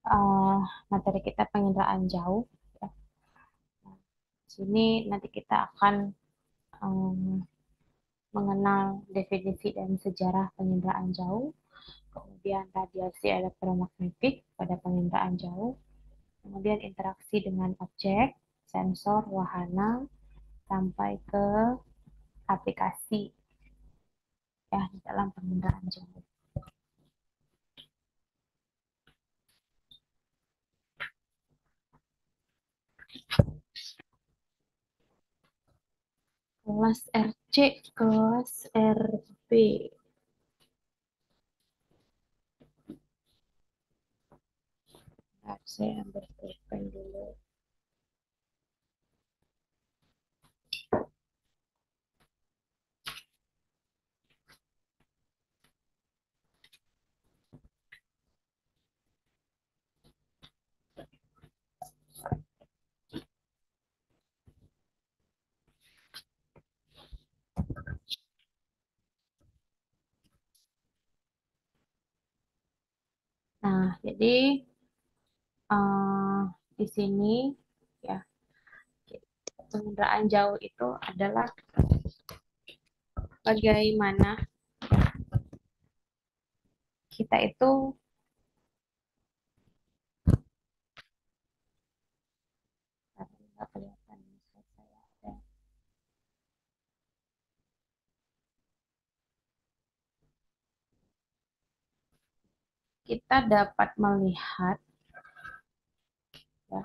uh, materi kita penginderaan jauh. Ya. Nah, di sini nanti kita akan um, mengenal definisi dan sejarah penginderaan jauh, kemudian radiasi elektromagnetik pada penginderaan jauh, kemudian interaksi dengan objek, sensor, wahana, sampai ke aplikasi ya di dalam penginderaan jauh. Kelas RC, kelas RB. Nah, saya ambil pulpen dulu. Nah, jadi eh, di sini ya penginderaan jauh itu adalah bagaimana kita itu nggak kelihatan saya ada. Kita dapat melihat ya,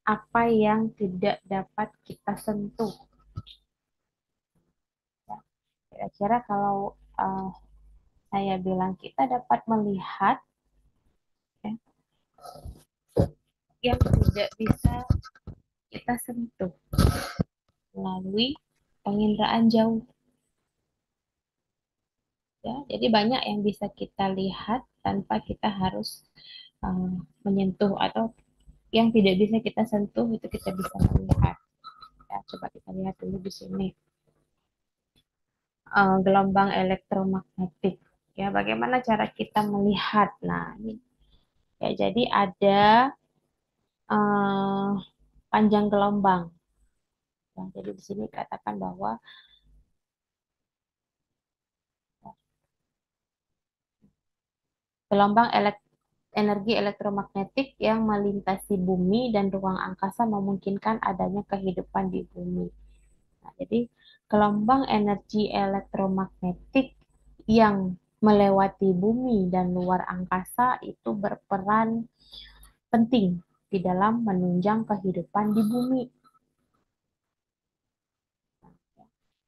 apa yang tidak dapat kita sentuh. Ya. Kira-kira kalau saya bilang kita dapat melihat ya, yang tidak bisa kita sentuh melalui penginderaan jauh. Ya, jadi banyak yang bisa kita lihat tanpa kita harus uh, menyentuh atau yang tidak bisa kita sentuh itu kita bisa melihat. Ya, coba kita lihat dulu di sini. Gelombang elektromagnetik. Ya, bagaimana cara kita melihat? Nah, ini ya jadi ada uh, panjang gelombang. Ya, jadi di sini katakan bahwa gelombang energi elektromagnetik yang melintasi bumi dan ruang angkasa memungkinkan adanya kehidupan di bumi. Nah, jadi gelombang energi elektromagnetik yang melewati bumi dan luar angkasa itu berperan penting di dalam menunjang kehidupan di bumi.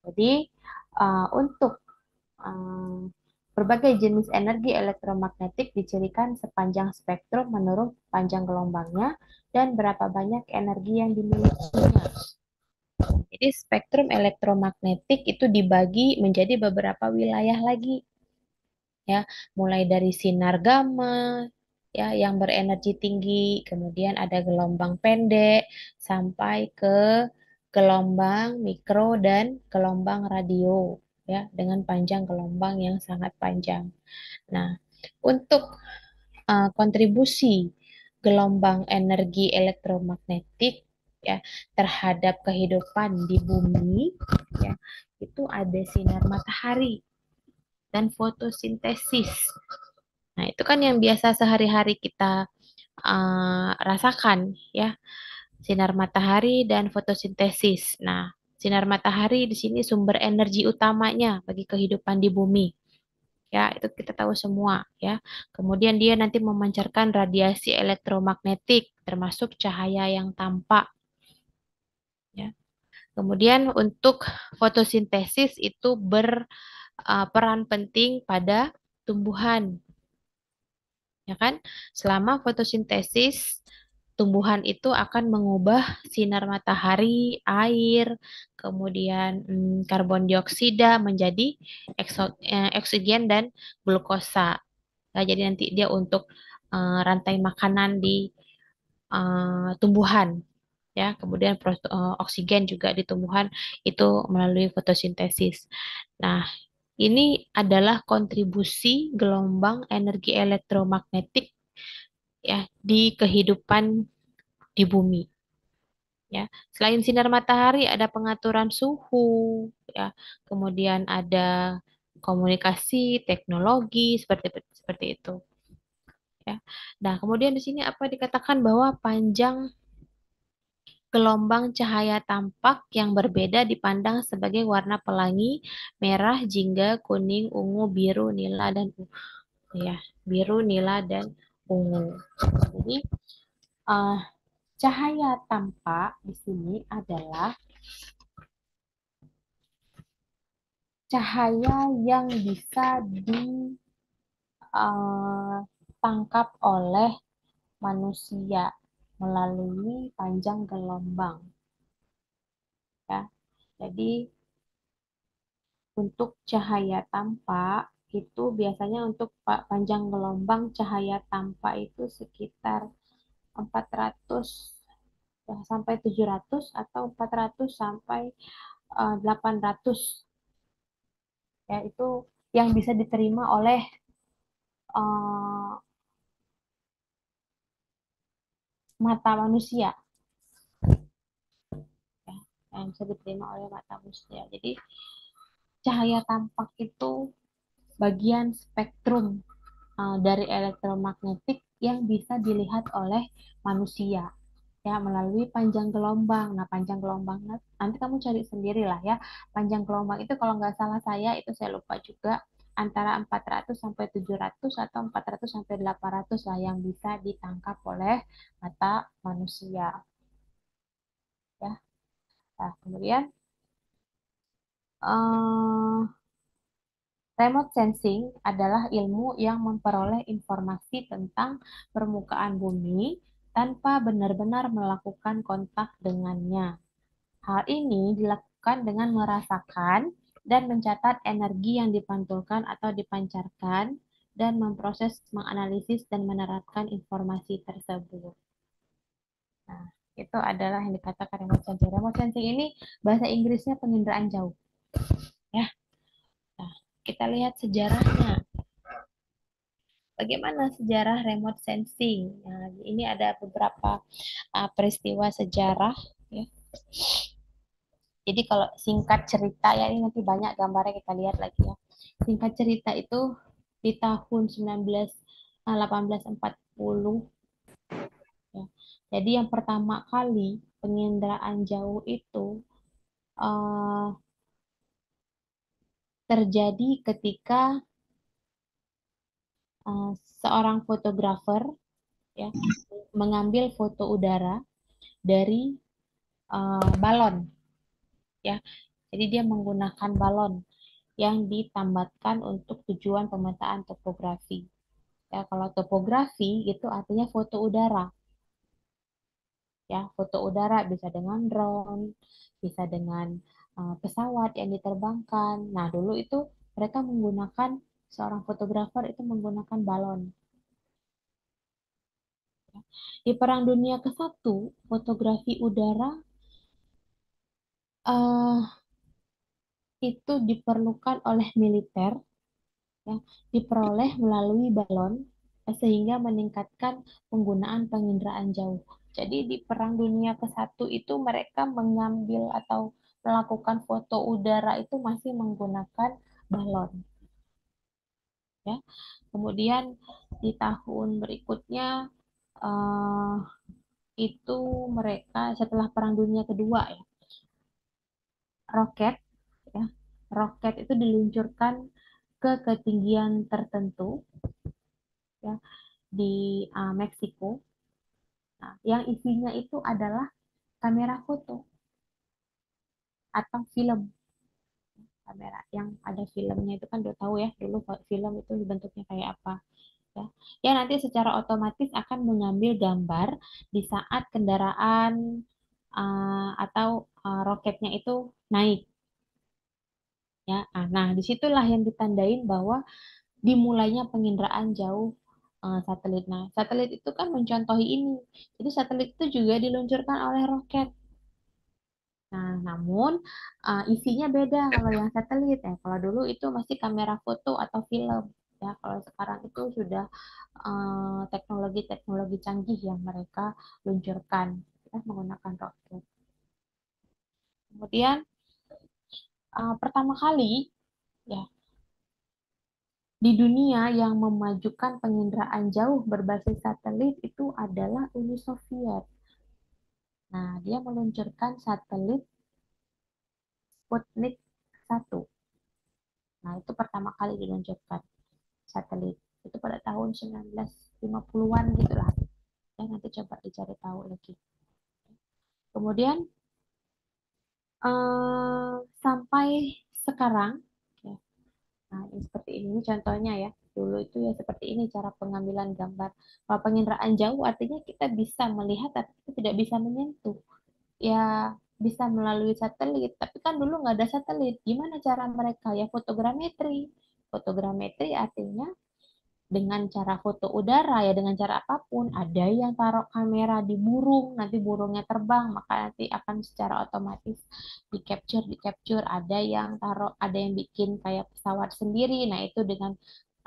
Jadi untuk uh, berbagai jenis energi elektromagnetik dicirikan sepanjang spektrum menurut panjang gelombangnya dan berapa banyak energi yang dimilikinya. Jadi spektrum elektromagnetik itu dibagi menjadi beberapa wilayah lagi, ya, mulai dari sinar gamma, ya, yang berenergi tinggi, kemudian ada gelombang pendek, sampai ke gelombang mikro dan gelombang radio, ya, dengan panjang gelombang yang sangat panjang. Nah, untuk kontribusi gelombang energi elektromagnetik ya terhadap kehidupan di bumi ya itu ada sinar matahari dan fotosintesis. Nah, itu kan yang biasa sehari-hari kita rasakan ya, sinar matahari dan fotosintesis. Nah, sinar matahari di sini sumber energi utamanya bagi kehidupan di bumi. Ya, itu kita tahu semua ya. Kemudian dia nanti memancarkan radiasi elektromagnetik termasuk cahaya yang tampak ya. Kemudian untuk fotosintesis itu berperan penting pada tumbuhan ya kan? Selama fotosintesis tumbuhan itu akan mengubah sinar matahari, air, kemudian karbon dioksida menjadi oksigen dan glukosa. Nah, jadi nanti dia untuk rantai makanan di tumbuhan ya. Kemudian oksigen juga di tumbuhan itu melalui fotosintesis. Nah, Ini adalah kontribusi gelombang energi elektromagnetik ya di kehidupan di bumi ya. Selain sinar matahari ada pengaturan suhu ya. Kemudian ada komunikasi, teknologi seperti itu ya. Nah, kemudian di sini apa dikatakan bahwa panjang gelombang cahaya tampak yang berbeda dipandang sebagai warna pelangi, merah, jingga, kuning, ungu, biru, nila, dan ya, biru, nila, dan ungu. Jadi eh, cahaya tampak di sini adalah cahaya yang bisa ditangkap oleh manusia melalui panjang gelombang ya. Jadi untuk cahaya tampak itu biasanya untuk panjang gelombang cahaya tampak itu sekitar 400 ya, sampai 700 atau 400 sampai 800 ya itu yang bisa diterima oleh uh, mata manusia ya, yang bisa diterima oleh mata manusia. Jadi cahaya tampak itu bagian spektrum dari elektromagnetik yang bisa dilihat oleh manusia ya melalui panjang gelombang. Nah, panjang gelombang nanti kamu cari sendiri lah ya. Panjang gelombang itu kalau nggak salah saya itu saya lupa juga antara 400 sampai 700 atau 400 sampai 800 lah yang bisa ditangkap oleh mata manusia ya. Nah, kemudian eh, remote sensing adalah ilmu yang memperoleh informasi tentang permukaan bumi tanpa benar-benar melakukan kontak dengannya. Hal ini dilakukan dengan merasakan dan mencatat energi yang dipantulkan atau dipancarkan dan memproses, menganalisis, dan menerapkan informasi tersebut. Nah, itu adalah yang dikatakan remote sensing. Remote sensing ini bahasa Inggrisnya penginderaan jauh. Ya, nah, kita lihat sejarahnya. Bagaimana sejarah remote sensing? Nah, ini ada beberapa peristiwa sejarah. Ya. Jadi kalau singkat cerita ya ini nanti banyak gambarnya kita lihat lagi ya. Singkat cerita itu di tahun 1840 ya. Jadi yang pertama kali penginderaan jauh itu uh, terjadi ketika uh, seorang fotografer ya mengambil foto udara dari balon ya. Jadi dia menggunakan balon yang ditambatkan untuk tujuan pemetaan topografi. Ya, kalau topografi itu artinya foto udara. Ya, foto udara bisa dengan drone, bisa dengan pesawat yang diterbangkan. Nah, dulu itu mereka menggunakan seorang fotografer itu menggunakan balon. Di Perang Dunia ke-1, fotografi udara eh, itu diperlukan oleh militer, ya, diperoleh melalui balon sehingga meningkatkan penggunaan penginderaan jauh. Jadi di Perang Dunia ke-1 itu mereka mengambil atau melakukan foto udara itu masih menggunakan balon, ya. Kemudian di tahun berikutnya eh, itu mereka setelah Perang Dunia Kedua ya, roket ya, roket itu diluncurkan ke ketinggian tertentu ya di Meksiko. Nah, yang isinya itu adalah kamera foto atau film kamera yang ada filmnya itu kan udah tahu ya dulu film itu bentuknya kayak apa ya. Ya nanti secara otomatis akan mengambil gambar di saat kendaraan atau roketnya itu naik ya. Nah, disitulah yang ditandain bahwa dimulainya penginderaan jauh satelit. Nah, satelit itu kan mencontohi ini. Jadi satelit itu juga diluncurkan oleh roket Nah, namun isinya beda kalau yang satelit ya. Kalau dulu itu masih kamera foto atau film. Ya, kalau sekarang itu sudah teknologi-teknologi canggih yang mereka luncurkan ya, menggunakan roket. Kemudian pertama kali ya di dunia yang memajukan penginderaan jauh berbasis satelit itu adalah Uni Soviet. Nah, dia meluncurkan satelit Sputnik 1. Nah, itu pertama kali diluncurkan satelit. Itu pada tahun 1950-an gitu lah. Ya, nanti coba dicari tahu lagi. Kemudian sampai sekarang, ya, nah, ini seperti ini contohnya ya. Dulu itu ya seperti ini cara pengambilan gambar. Kalau penginderaan jauh artinya kita bisa melihat tapi kita tidak bisa menyentuh. Ya bisa melalui satelit. Tapi kan dulu nggak ada satelit. Gimana cara mereka? Ya fotogrametri. Fotogrametri artinya dengan cara foto udara ya dengan cara apapun ada yang taruh kamera di burung nanti burungnya terbang maka nanti akan secara otomatis di capture ada yang taruh ada yang bikin kayak pesawat sendiri nah itu dengan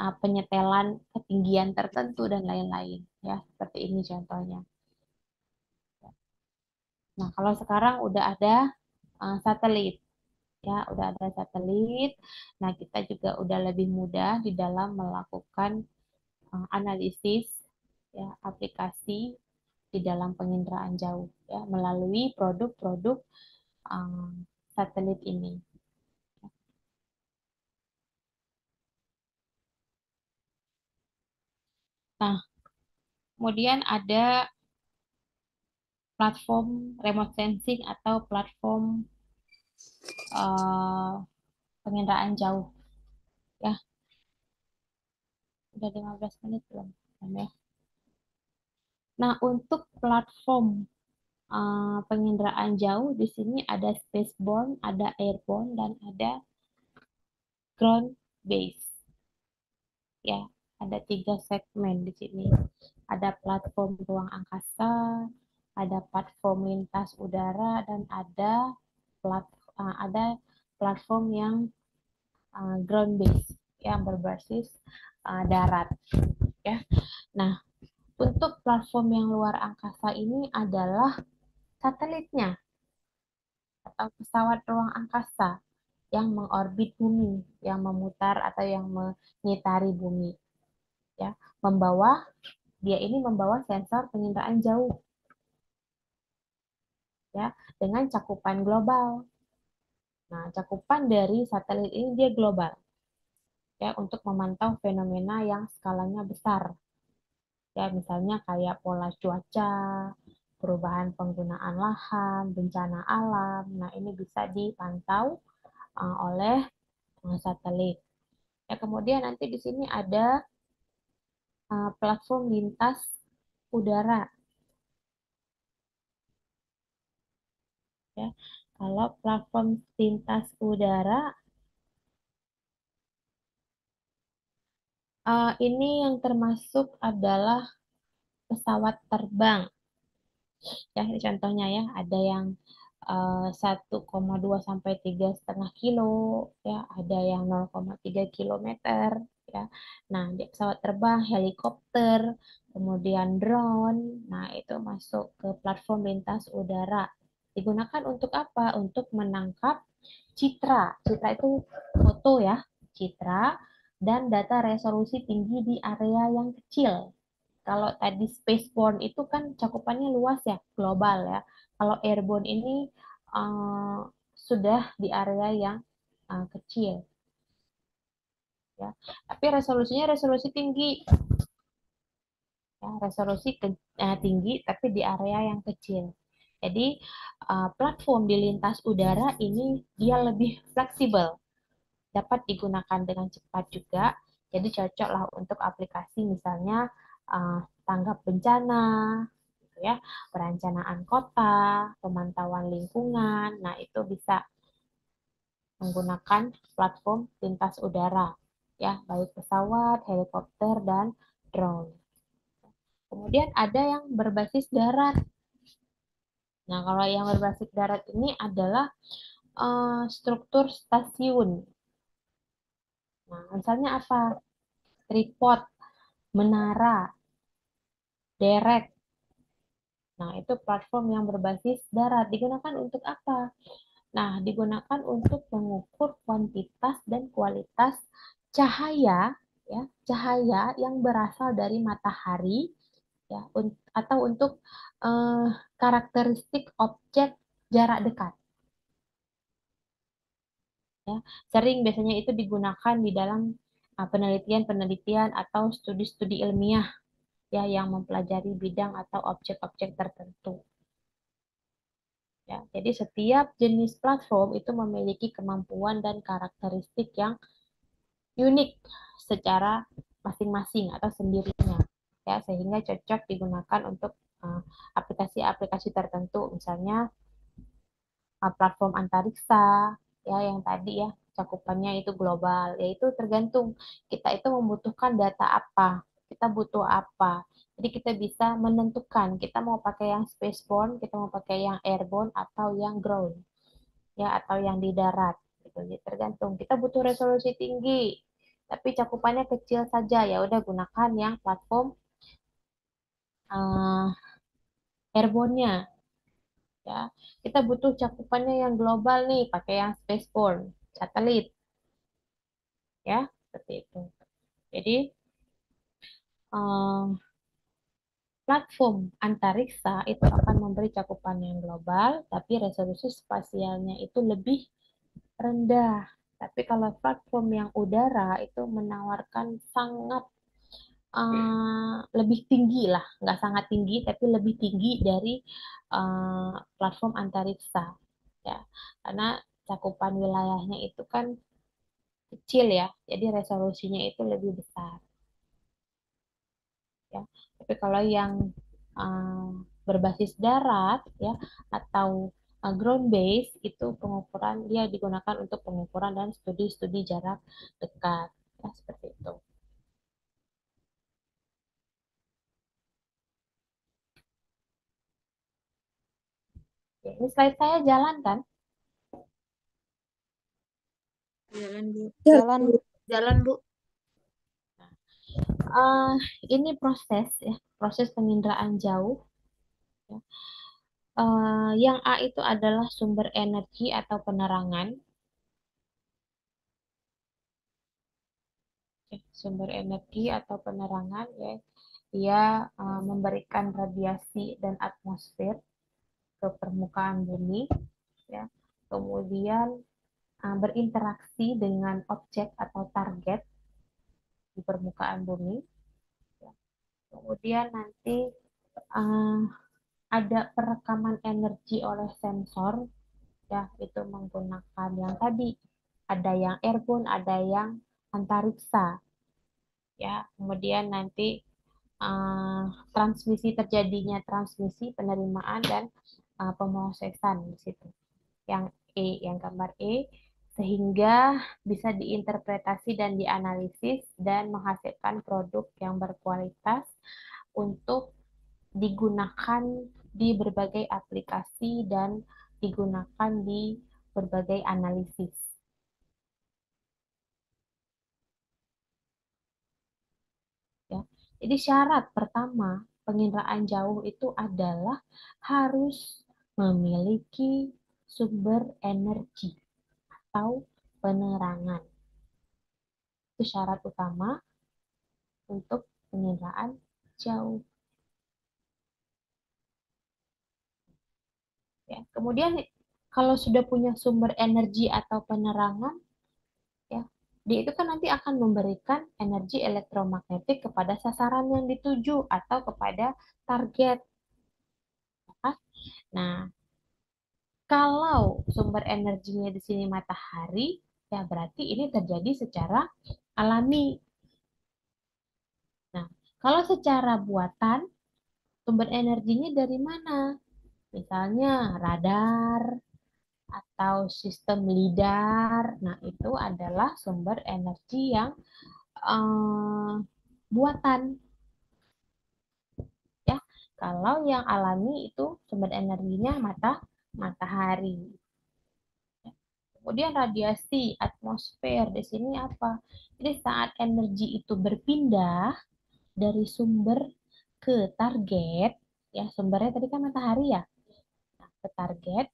penyetelan ketinggian tertentu dan lain-lain ya seperti ini contohnya. Nah kalau sekarang udah ada satelit ya udah ada satelit nah kita juga udah lebih mudah di dalam melakukan analisis ya aplikasi di dalam penginderaan jauh ya melalui produk-produk satelit ini. Nah, kemudian ada platform remote sensing atau platform uh, penginderaan jauh ya. Udah 15 menit belum? Belum ya. Nah, untuk platform penginderaan jauh di sini ada spaceborne, ada airborne dan ada ground based. Ya, ada 3 segmen di sini. Ada platform ruang angkasa, ada platform lintas udara, dan ada platform yang ground based yang berbasis darat. Ya, nah untuk platform yang luar angkasa ini adalah satelitnya atau pesawat ruang angkasa yang mengorbit bumi, yang memutar atau yang mengitari bumi. Ya, membawa dia ini membawa sensor penginderaan jauh ya dengan cakupan global. Nah, cakupan dari satelit ini dia global ya untuk memantau fenomena yang skalanya besar. Ya, misalnya kayak pola cuaca, perubahan penggunaan lahan, bencana alam. Nah, ini bisa dipantau oleh satelit. Ya, kemudian nanti di sini ada platform lintas udara ya. Kalau platform lintas udara ini yang termasuk adalah pesawat terbang. Ya, ini contohnya ya, ada yang 1,2 sampai 3,5 kilo, ya, ada yang 0,3 kilometer, ya. Nah, di pesawat terbang, helikopter, kemudian drone, nah itu masuk ke platform lintas udara. Digunakan untuk apa? Untuk menangkap citra. Citra itu foto ya, citra dan data resolusi tinggi di area yang kecil. Kalau tadi spaceborne itu kan cakupannya luas ya, global ya. Kalau airborne ini uh, sudah di area yang kecil ya. Tapi resolusinya resolusi tinggi ya, tinggi tapi di area yang kecil. Jadi platform di lintas udara ini dia lebih fleksibel, dapat digunakan dengan cepat juga. Jadi cocok lah untuk aplikasi misalnya tanggap bencana, gitu ya, perencanaan kota, pemantauan lingkungan. Nah, itu bisa menggunakan platform lintas udara, ya, baik pesawat, helikopter, dan drone. Kemudian ada yang berbasis darat. Nah, kalau yang berbasis darat ini adalah struktur stasiun. Nah, misalnya apa? Tripod, menara, derek. Nah, itu platform yang berbasis darat. Digunakan untuk apa? Nah, digunakan untuk mengukur kuantitas dan kualitas cahaya, ya, cahaya yang berasal dari matahari, ya, atau untuk eh, karakteristik objek jarak dekat. Ya. Sering biasanya itu digunakan di dalam penelitian-penelitian atau studi-studi ilmiah ya yang mempelajari bidang atau objek-objek tertentu. Ya, jadi setiap jenis platform itu memiliki kemampuan dan karakteristik yang unik secara masing-masing atau sendirinya, ya sehingga cocok digunakan untuk aplikasi-aplikasi tertentu, misalnya platform antariksa, ya yang tadi ya cakupannya itu global, yaitu tergantung kita itu membutuhkan data apa, kita butuh apa. Jadi kita bisa menentukan kita mau pakai yang spaceborne, kita mau pakai yang airborne atau yang ground, ya atau yang di darat. Gitu. Jadi tergantung. Kita butuh resolusi tinggi, tapi cakupannya kecil saja, ya udah gunakan yang platform uh, airborne-nya. Ya, kita butuh cakupannya yang global nih, pakai yang spaceborne, satelit, ya, seperti itu. Jadi, eh, platform antariksa itu akan memberi cakupan yang global, tapi resolusi spasialnya itu lebih rendah. Tapi kalau platform yang udara itu menawarkan sangat lebih tinggi lah, nggak sangat tinggi, tapi lebih tinggi dari platform antariksa, ya, karena cakupan wilayahnya itu kan kecil ya, jadi resolusinya itu lebih besar ya. Tapi kalau yang uh, berbasis darat ya atau ground base itu pengukuran dia digunakan untuk pengukuran dan studi-studi jarak dekat ya seperti itu. Ya, ini slide saya jalan kan? Jalan, Bu. Ya, Jalan, jalan, Bu. Uh, ini proses ya, proses penginderaan jauh. Ya. Yang A itu adalah sumber energi atau penerangan. Ya, sumber energi atau penerangan ya, dia memberikan radiasi dan atmosfer ke permukaan bumi. Ya. Kemudian berinteraksi dengan objek atau target di permukaan bumi. Ya. Kemudian nanti uh, ada perekaman energi oleh sensor ya itu menggunakan yang tadi ada yang airborne ada yang antariksa ya kemudian nanti transmisi terjadinya transmisi penerimaan dan pemosesan di situ yang yang gambar sehingga bisa diinterpretasi dan dianalisis dan menghasilkan produk yang berkualitas untuk digunakan di berbagai aplikasi dan digunakan di berbagai analisis. Ya. Jadi syarat pertama penginderaan jauh itu adalah harus memiliki sumber energi atau penerangan. Itu syarat utama untuk penginderaan jauh. Ya. Kemudian kalau sudah punya sumber energi atau penerangan, ya, dia itu kan nanti akan memberikan energi elektromagnetik kepada sasaran yang dituju atau kepada target. Ya. Nah, kalau sumber energinya di sini matahari, ya berarti ini terjadi secara alami. Nah, kalau secara buatan, sumber energinya dari mana? Misalnya radar atau sistem lidar. Nah, itu adalah sumber energi yang buatan. Ya, Kalau yang alami itu sumber energinya matahari. Kemudian radiasi atmosfer di sini apa? Jadi saat energi itu berpindah dari sumber ke target, ya sumbernya tadi kan matahari ya, nah, ke target,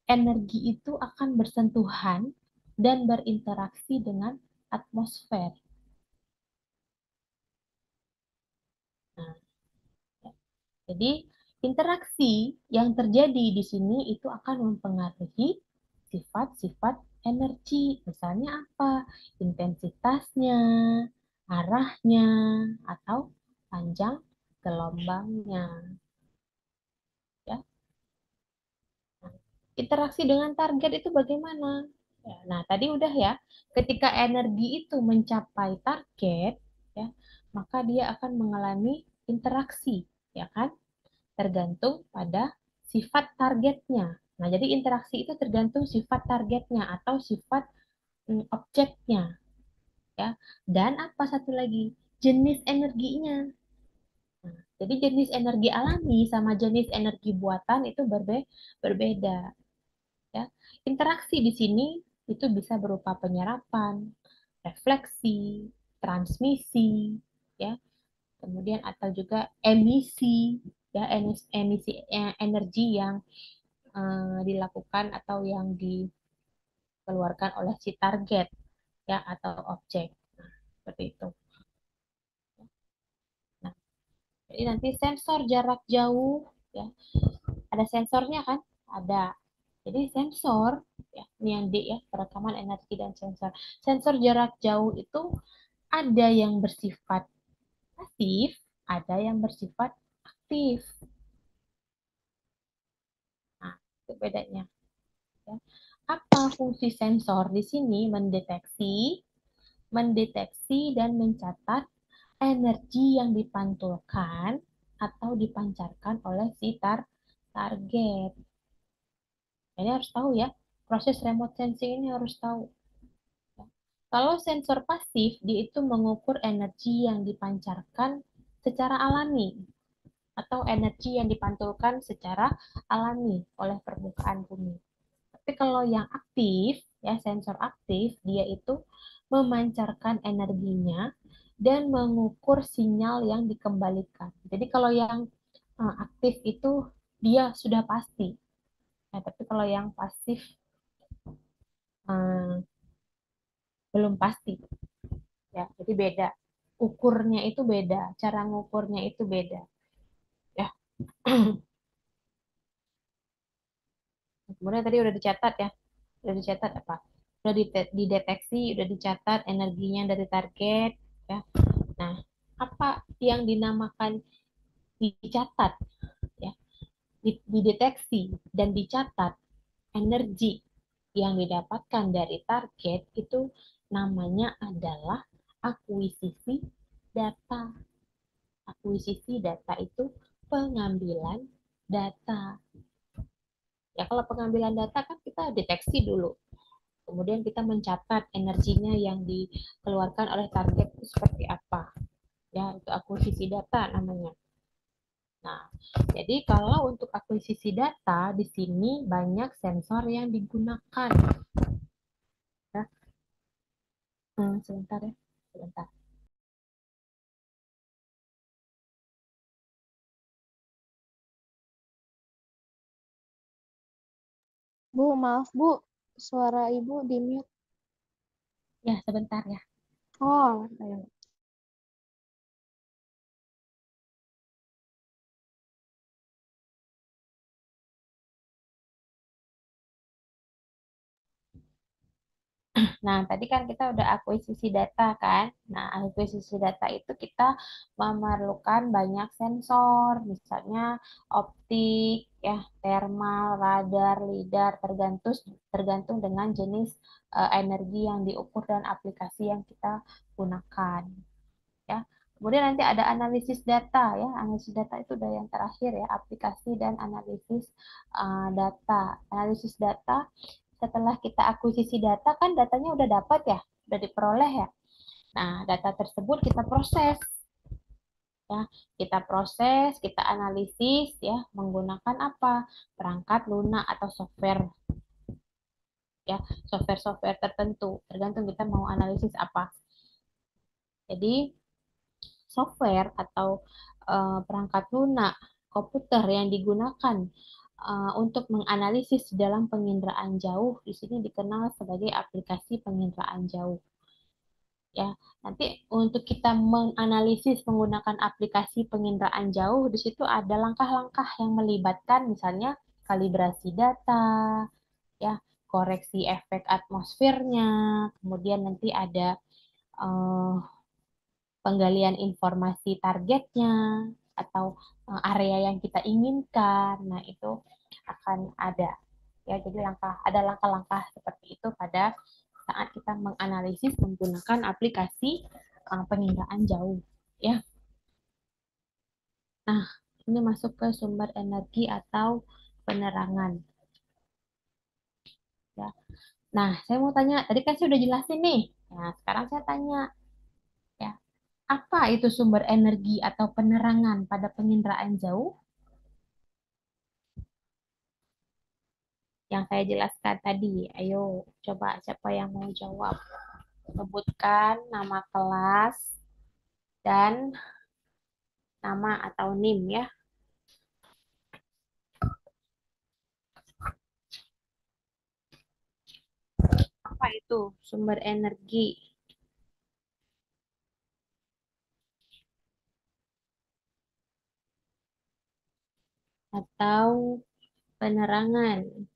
energi itu akan bersentuhan dan berinteraksi dengan atmosfer. Nah, ya. Jadi interaksi yang terjadi di sini itu akan mempengaruhi sifat-sifat energi. Misalnya apa? Intensitasnya, arahnya, atau panjang gelombangnya. Ya. Nah, interaksi dengan target itu bagaimana? Ya, nah, tadi udah ya, ketika energi itu mencapai target, ya, maka dia akan mengalami interaksi, ya kan? Tergantung pada sifat targetnya. Nah, jadi interaksi itu tergantung sifat targetnya atau sifat objeknya, ya. Dan apa satu lagi? Jenis energinya. Nah, jadi jenis energi alami sama jenis energi buatan itu berbeda, ya. Interaksi di sini itu bisa berupa penyerapan, refleksi, transmisi, ya. Kemudian atau juga emisi, ya, emisi energi yang dilakukan atau yang dikeluarkan oleh si target, ya, atau objek. Nah, seperti itu. Nah, jadi nanti sensor jarak jauh, ya, ada sensornya kan? Ada. Jadi sensor, ya, ini yang D ya, perekaman energi dan sensor. Sensor jarak jauh itu ada yang bersifat pasif, ada yang bersifat aktif. Nah, itu bedanya. Ya. Apa fungsi sensor di sini? Mendeteksi dan mencatat energi yang dipantulkan atau dipancarkan oleh si target. Ini harus tahu ya, proses remote sensing ini harus tahu. Kalau sensor pasif, dia itu mengukur energi yang dipancarkan secara alami atau energi yang dipantulkan secara alami oleh permukaan bumi. Tapi kalau yang aktif, ya sensor aktif, dia itu memancarkan energinya dan mengukur sinyal yang dikembalikan. Jadi kalau yang aktif itu dia sudah pasti. Nah, tapi kalau yang pasif eh, belum pasti, ya. Jadi beda. Ukurnya itu beda, cara ngukurnya itu beda, ya. Kemudian tadi udah dicatat ya. Udah dicatat apa? Udah dideteksi, udah dicatat energinya dari target, ya. Nah, apa yang dinamakan dicatat, ya? Dideteksi dan dicatat energi yang didapatkan dari target itu namanya adalah akuisisi data. Akuisisi data itu pengambilan data. Ya, kalau pengambilan data kan kita deteksi dulu. Kemudian kita mencatat energinya yang dikeluarkan oleh target itu seperti apa. Ya, itu akuisisi data namanya. Nah, jadi kalau untuk akuisisi data di sini banyak sensor yang digunakan. Ya, sebentar ya, sebentar. Bu, maaf Bu, suara Ibu di mute. Ya, sebentar ya. Oh, ayo. Nah, tadi kan kita udah akuisisi data kan. Nah, akuisisi data itu kita memerlukan banyak sensor, misalnya optik, ya, thermal, radar, lidar, tergantung tergantung dengan jenis energi yang diukur dan aplikasi yang kita gunakan, ya. Kemudian nanti ada analisis data, ya. Analisis data itu udah yang terakhir ya, aplikasi dan analisis data. Analisis data setelah kita akuisisi data kan datanya udah dapat ya, udah diperoleh ya. Nah, data tersebut kita proses. Ya, kita proses, kita analisis ya menggunakan apa? Perangkat lunak atau software ya, software-software tertentu, tergantung kita mau analisis apa. Jadi, software atau perangkat lunak komputer yang digunakan untuk menganalisis dalam penginderaan jauh di sini dikenal sebagai aplikasi penginderaan jauh. Ya, nanti untuk kita menganalisis menggunakan aplikasi penginderaan jauh, di situ ada langkah-langkah yang melibatkan misalnya kalibrasi data, ya, koreksi efek atmosfernya, kemudian nanti ada eh, penggalian informasi targetnya atau area yang kita inginkan. Nah, itu akan ada. Ya, jadi ada langkah-langkah seperti itu pada saat kita menganalisis menggunakan aplikasi penginderaan jauh. Ya, nah ini masuk ke sumber energi atau penerangan. Ya, nah saya mau tanya, tadi kan saya udah jelasin nih. Nah, sekarang saya tanya, ya, apa itu sumber energi atau penerangan pada penginderaan jauh? Yang saya jelaskan tadi. Ayo, coba siapa yang mau jawab? Sebutkan nama kelas dan nama atau NIM ya. Apa itu sumber energi atau penerangan?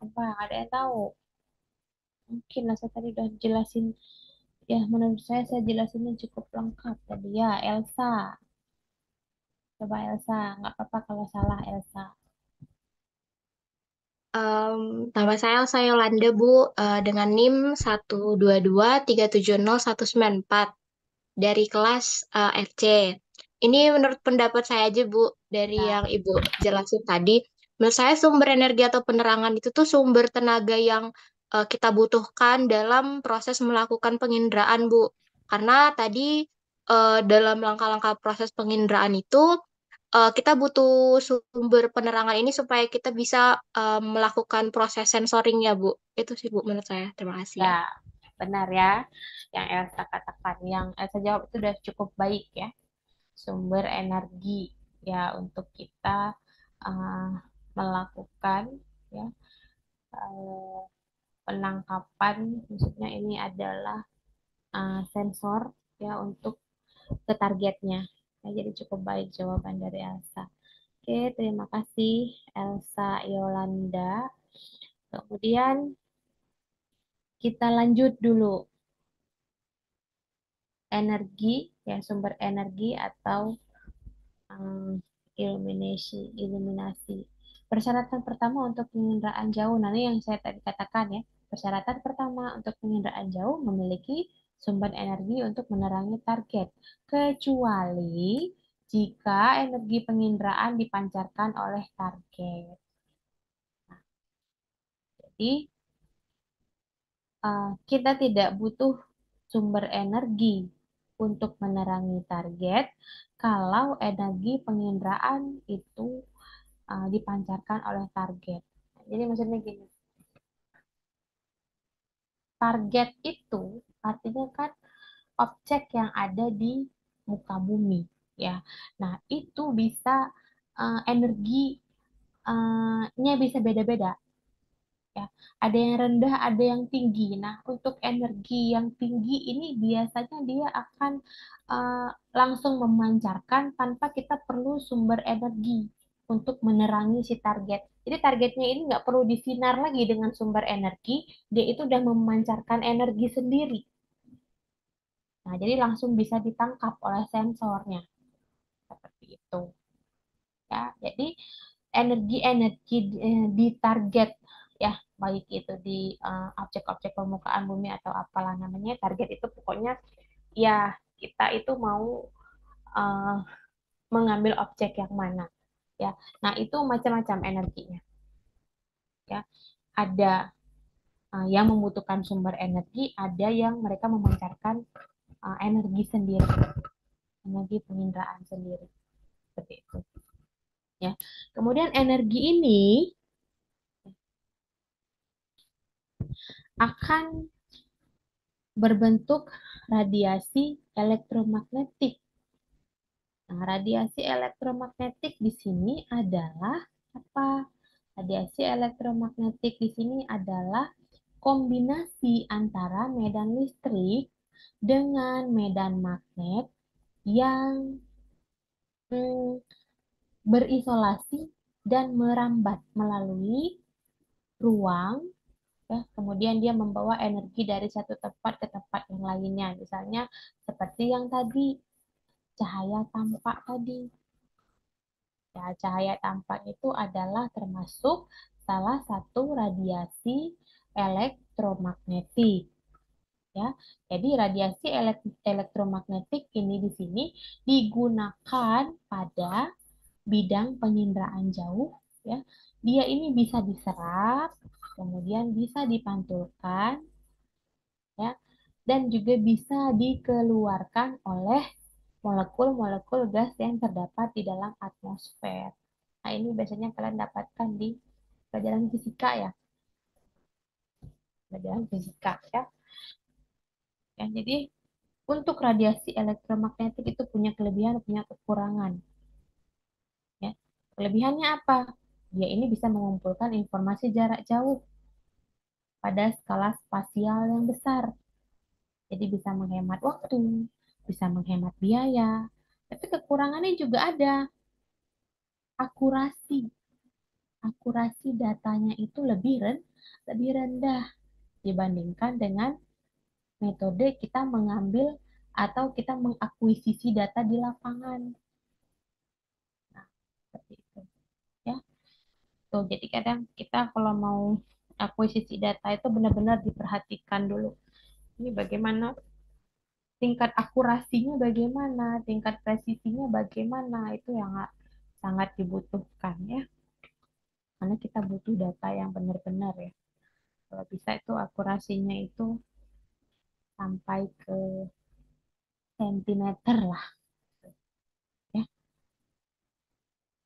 Apa ada yang tahu? Mungkin lah saya tadi udah jelasin. Ya, menurut saya jelasinnya cukup lengkap tadi ya. Elsa, coba Elsa. Nggak apa-apa kalau salah Elsa. Nama saya Elsa Yolanda, Bu, dengan NIM 122370194 dari kelas FC. Ini menurut pendapat saya aja, Bu, dari Ya, yang Ibu jelasin tadi. Menurut saya sumber energi atau penerangan itu tuh sumber tenaga yang kita butuhkan dalam proses melakukan penginderaan, Bu. Karena tadi dalam langkah-langkah proses penginderaan itu kita butuh sumber penerangan ini supaya kita bisa melakukan proses sensoring ya, Bu. Itu sih, Bu, menurut saya. Terima kasih. ya, benar ya. Yang Elsa katakan, yang Elsa jawab itu udah cukup baik ya. Sumber energi ya untuk kita uh, melakukan ya uh, penangkapan, maksudnya ini adalah sensor ya untuk ke targetnya. Ya, jadi cukup baik jawaban dari Elsa. Oke, terima kasih Elsa Yolanda. Kemudian kita lanjut dulu energi ya, sumber energi atau iluminasi. Persyaratan pertama untuk penginderaan jauh, nanti yang saya tadi katakan ya, persyaratan pertama untuk penginderaan jauh memiliki sumber energi untuk menerangi target, kecuali jika energi penginderaan dipancarkan oleh target. Jadi, kita tidak butuh sumber energi untuk menerangi target kalau energi penginderaan itu dipancarkan oleh target. Jadi maksudnya gini, target itu artinya kan objek yang ada di muka bumi, ya. Nah, itu bisa energinya bisa beda-beda, ya. Ada yang rendah, ada yang tinggi. Nah, untuk energi yang tinggi ini biasanya dia akan langsung memancarkan tanpa kita perlu sumber energi untuk menerangi si target. Jadi targetnya ini nggak perlu disinar lagi dengan sumber energi, dia itu udah memancarkan energi sendiri. Nah, jadi langsung bisa ditangkap oleh sensornya seperti itu. Ya, jadi energi-energi di target ya, baik itu di objek-objek permukaan bumi atau apalah namanya, target itu pokoknya ya kita itu mau uh, mengambil objek yang mana ya. Nah, itu macam-macam energinya. Ya, ada yang membutuhkan sumber energi, ada yang mereka memancarkan energi sendiri, energi penginderaan sendiri, seperti itu. Ya, kemudian energi ini akan berbentuk radiasi elektromagnetik. Nah, radiasi elektromagnetik di sini adalah apa? Radiasi elektromagnetik di sini adalah kombinasi antara medan listrik dengan medan magnet yang berisolasi dan merambat melalui ruang, ya. Kemudian dia membawa energi dari satu tempat ke tempat yang lainnya. Misalnya seperti yang tadi, cahaya tampak tadi. Ya, cahaya tampak itu adalah termasuk salah satu radiasi elektromagnetik. Ya, jadi radiasi elektromagnetik ini di sini digunakan pada bidang penginderaan jauh, ya. Dia ini bisa diserap, kemudian bisa dipantulkan, ya, dan juga bisa dikeluarkan oleh molekul-molekul gas yang terdapat di dalam atmosfer. Nah, ini biasanya kalian dapatkan di pelajaran fisika, ya, pelajaran fisika, ya. Ya, jadi untuk radiasi elektromagnetik itu punya kelebihan, punya kekurangan, ya. Kelebihannya apa? Dia ini bisa mengumpulkan informasi jarak jauh pada skala spasial yang besar. Jadi bisa menghemat waktu, bisa menghemat biaya. Tapi kekurangannya juga ada. Akurasi. Akurasi datanya itu lebih rendah dibandingkan dengan metode kita mengambil atau kita mengakuisisi data di lapangan. Nah, seperti itu, ya. Tuh, jadi kadang kita kalau mau akuisisi data itu benar-benar diperhatikan dulu. Ini bagaimana tingkat akurasinya, bagaimana tingkat presisinya, bagaimana itu yang sangat dibutuhkan, ya. Karena kita butuh data yang benar-benar, ya. Kalau bisa itu akurasinya itu sampai ke sentimeter lah, ya.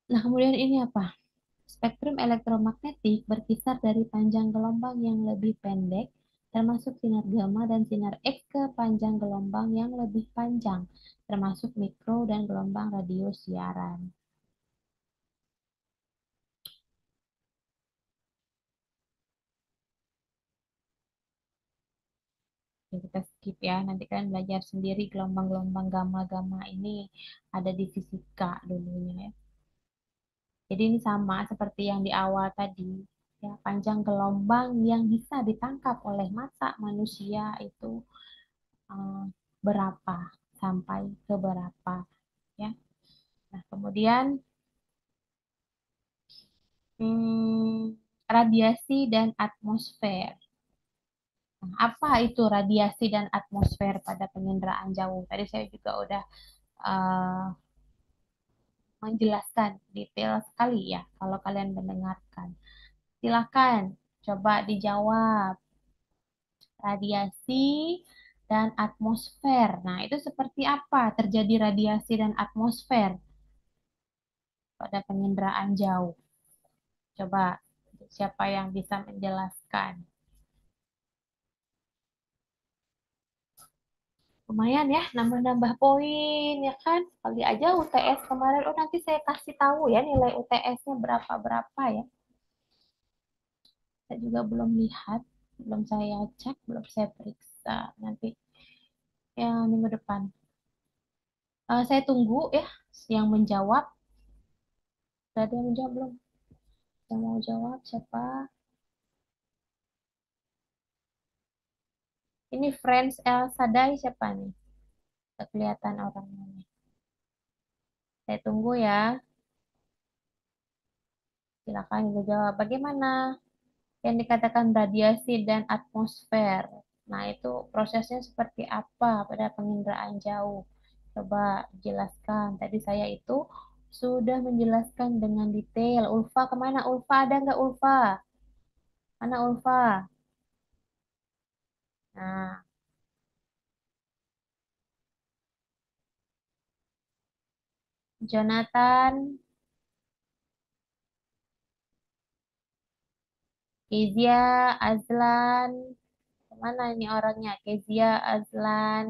Nah, kemudian ini apa? Spektrum elektromagnetik berkisar dari panjang gelombang yang lebih pendek, termasuk sinar gamma dan sinar X, ke panjang gelombang yang lebih panjang, termasuk mikro dan gelombang radio siaran. Ya, kita skip ya, nanti kalian belajar sendiri gelombang-gelombang gamma-gamma ini ada di fisika dulunya, ya. Jadi ini sama seperti yang di awal tadi, ya, panjang gelombang yang bisa ditangkap oleh mata manusia itu eh, berapa, sampai ke berapa, ya. Nah, kemudian radiasi dan atmosfer. Nah, apa itu radiasi dan atmosfer pada penginderaan jauh? Tadi saya juga udah eh, menjelaskan detail sekali, ya, kalau kalian mendengarkan. Silakan coba dijawab. Radiasi dan atmosfer. Nah, itu seperti apa terjadi radiasi dan atmosfer pada penginderaan jauh? Coba, siapa yang bisa menjelaskan? Lumayan ya, nambah-nambah poin, ya kan? Kali aja UTS kemarin, oh nanti saya kasih tahu ya nilai UTS-nya berapa-berapa, ya. Saya juga belum lihat, belum saya cek, belum saya periksa. Nanti ya minggu depan. Saya tunggu ya yang menjawab. Sudah ada yang menjawab belum? Yang mau jawab siapa? Ini Friends El Sadai siapa nih? Nggak kelihatan orangnya nih. Saya tunggu ya. Silakan dijawab. Bagaimana yang dikatakan radiasi dan atmosfer? Nah, itu prosesnya seperti apa pada penginderaan jauh? Coba jelaskan. Tadi saya itu sudah menjelaskan dengan detail. Ulfa kemana? Ulfa ada nggak Ulfa? Mana Ulfa? Nah, Jonathan, Kezia, Azlan. Mana ini orangnya? Kezia, Azlan,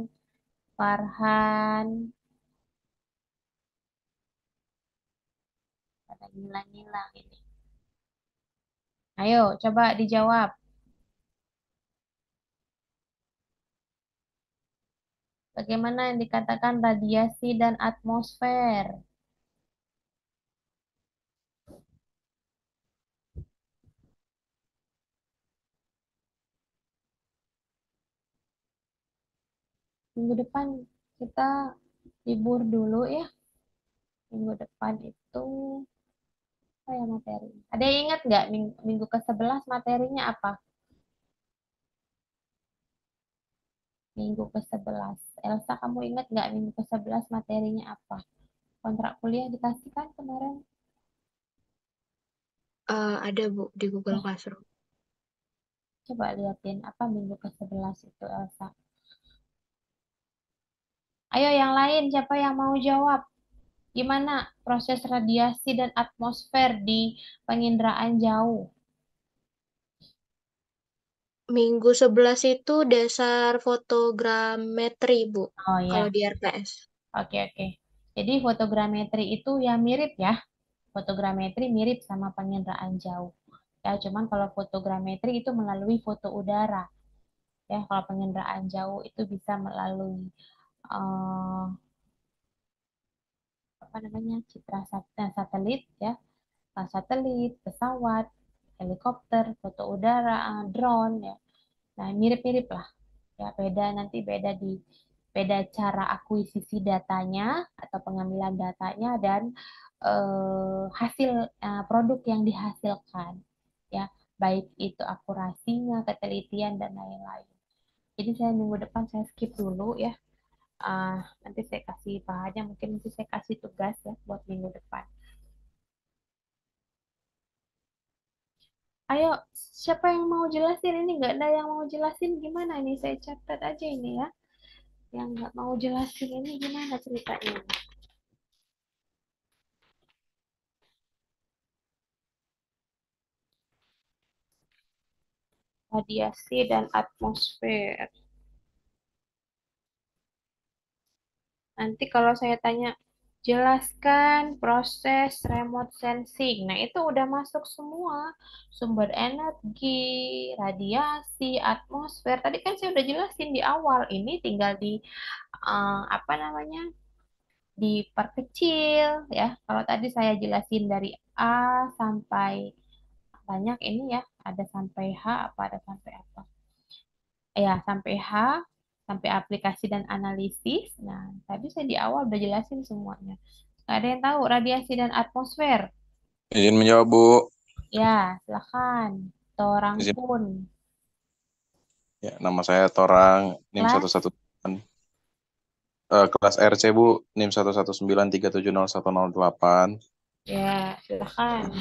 Farhan. Pada ngilang-ngilang ini. Ayo, coba dijawab. Bagaimana yang dikatakan radiasi dan atmosfer? Minggu depan kita libur dulu ya. Minggu depan itu apa ya materi? Ada yang ingat nggak minggu ke-11 materinya apa? Minggu ke-11. Elsa, kamu ingat nggak minggu ke-11 materinya apa? Kontrak kuliah dikasih kan kemarin? Ada Bu di Google Eh, Classroom. coba liatin apa minggu ke-11 itu Elsa. Ayo yang lain, siapa yang mau jawab? Gimana proses radiasi dan atmosfer di penginderaan jauh? Minggu 11 itu dasar fotogrametri, Bu, Oh kalau ya, di RPS. oke oke. Jadi fotogrametri itu ya mirip ya. Fotogrametri mirip sama penginderaan jauh. Ya, cuman kalau fotogrametri itu melalui foto udara. Ya, kalau penginderaan jauh itu bisa melalui eh, apa namanya citra satelit ya, satelit, pesawat, helikopter, foto udara, drone ya. Nah, mirip-mirip lah. Ya, beda nanti beda cara akuisisi datanya atau pengambilan datanya dan hasil produk yang dihasilkan ya, baik itu akurasinya, ketelitian dan lain-lain. Jadi saya minggu depan saya skip dulu ya. Nanti saya kasih bahannya, mungkin nanti saya kasih tugas ya buat minggu depan. Ayo, siapa yang mau jelasin ini? Nggak ada yang mau jelasin gimana ini? Saya catat aja ini ya. Yang nggak mau jelasin ini gimana ceritanya? Radiasi dan atmosfer. Nanti kalau saya tanya, jelaskan proses remote sensing. Nah, itu udah masuk semua. Sumber energi, radiasi, atmosfer. Tadi kan saya udah jelasin di awal. Ini tinggal apa namanya? Diperkecil ya. Kalau tadi saya jelasin dari A sampai banyak ini ya, ada sampai H apa ada sampai apa? Ya, sampai H, sampai aplikasi dan analisis. Nah, tadi saya di awal udah jelasin semuanya. Nggak ada yang tahu radiasi dan atmosfer. Izin menjawab, Bu. Ya, silakan. Torang Izin. pun. Ya, nama saya Torang, NIM Kelas? 119. Kelas RC, Bu, NIM 119370108. Ya, silakan.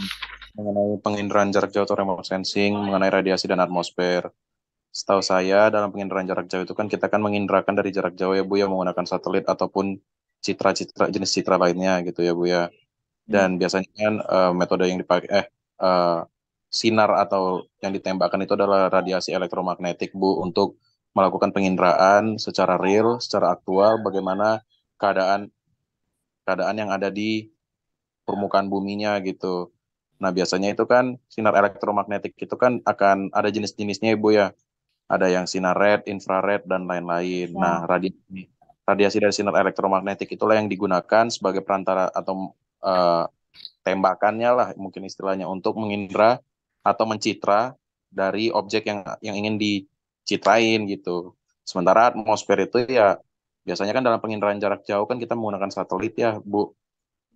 Mengenai penginderaan jarak jauh atau remote sensing, mengenai radiasi dan atmosfer. Setahu saya, dalam penginderaan jarak jauh itu kan kita kan menginderakan dari jarak jauh ya, Bu, ya, menggunakan satelit ataupun jenis citra lainnya gitu ya, Bu, ya. Hmm. Dan biasanya kan metode yang dipakai eh, sinar atau yang ditembakkan itu adalah radiasi elektromagnetik, Bu, untuk melakukan penginderaan secara real, secara aktual bagaimana keadaan keadaan yang ada di permukaan buminya gitu. Nah, biasanya itu kan sinar elektromagnetik itu kan akan ada jenis-jenisnya, Ibu ya. Ada yang sinar red, infrared dan lain-lain. Nah, Ya. radiasi dari sinar elektromagnetik itulah yang digunakan sebagai perantara atau eh, tembakannya lah mungkin istilahnya untuk mengindra atau mencitra dari objek yang ingin dicitrain gitu. Sementara atmosfer itu ya biasanya kan dalam penginderaan jarak jauh kan kita menggunakan satelit ya, Bu.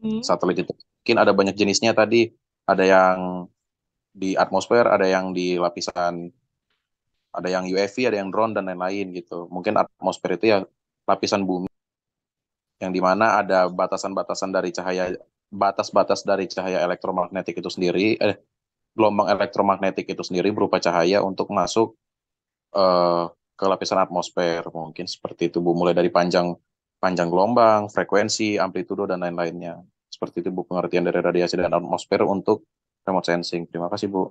Hmm. Satelit itu mungkin ada banyak jenisnya tadi. Ada yang di atmosfer, ada yang di lapisan, ada yang UAV, ada yang drone dan lain-lain gitu. Mungkin atmosfer itu ya lapisan bumi yang dimana ada batasan-batasan dari cahaya, batas-batas dari cahaya elektromagnetik itu sendiri, gelombang elektromagnetik itu sendiri berupa cahaya untuk masuk eh, ke lapisan atmosfer. Mungkin seperti itu, Bu. Mulai dari panjang panjang gelombang, frekuensi, amplitudo, dan lain-lainnya. Seperti itu, Bu, pengertian dari radiasi dan atmosfer untuk remote sensing. Terima kasih, Bu.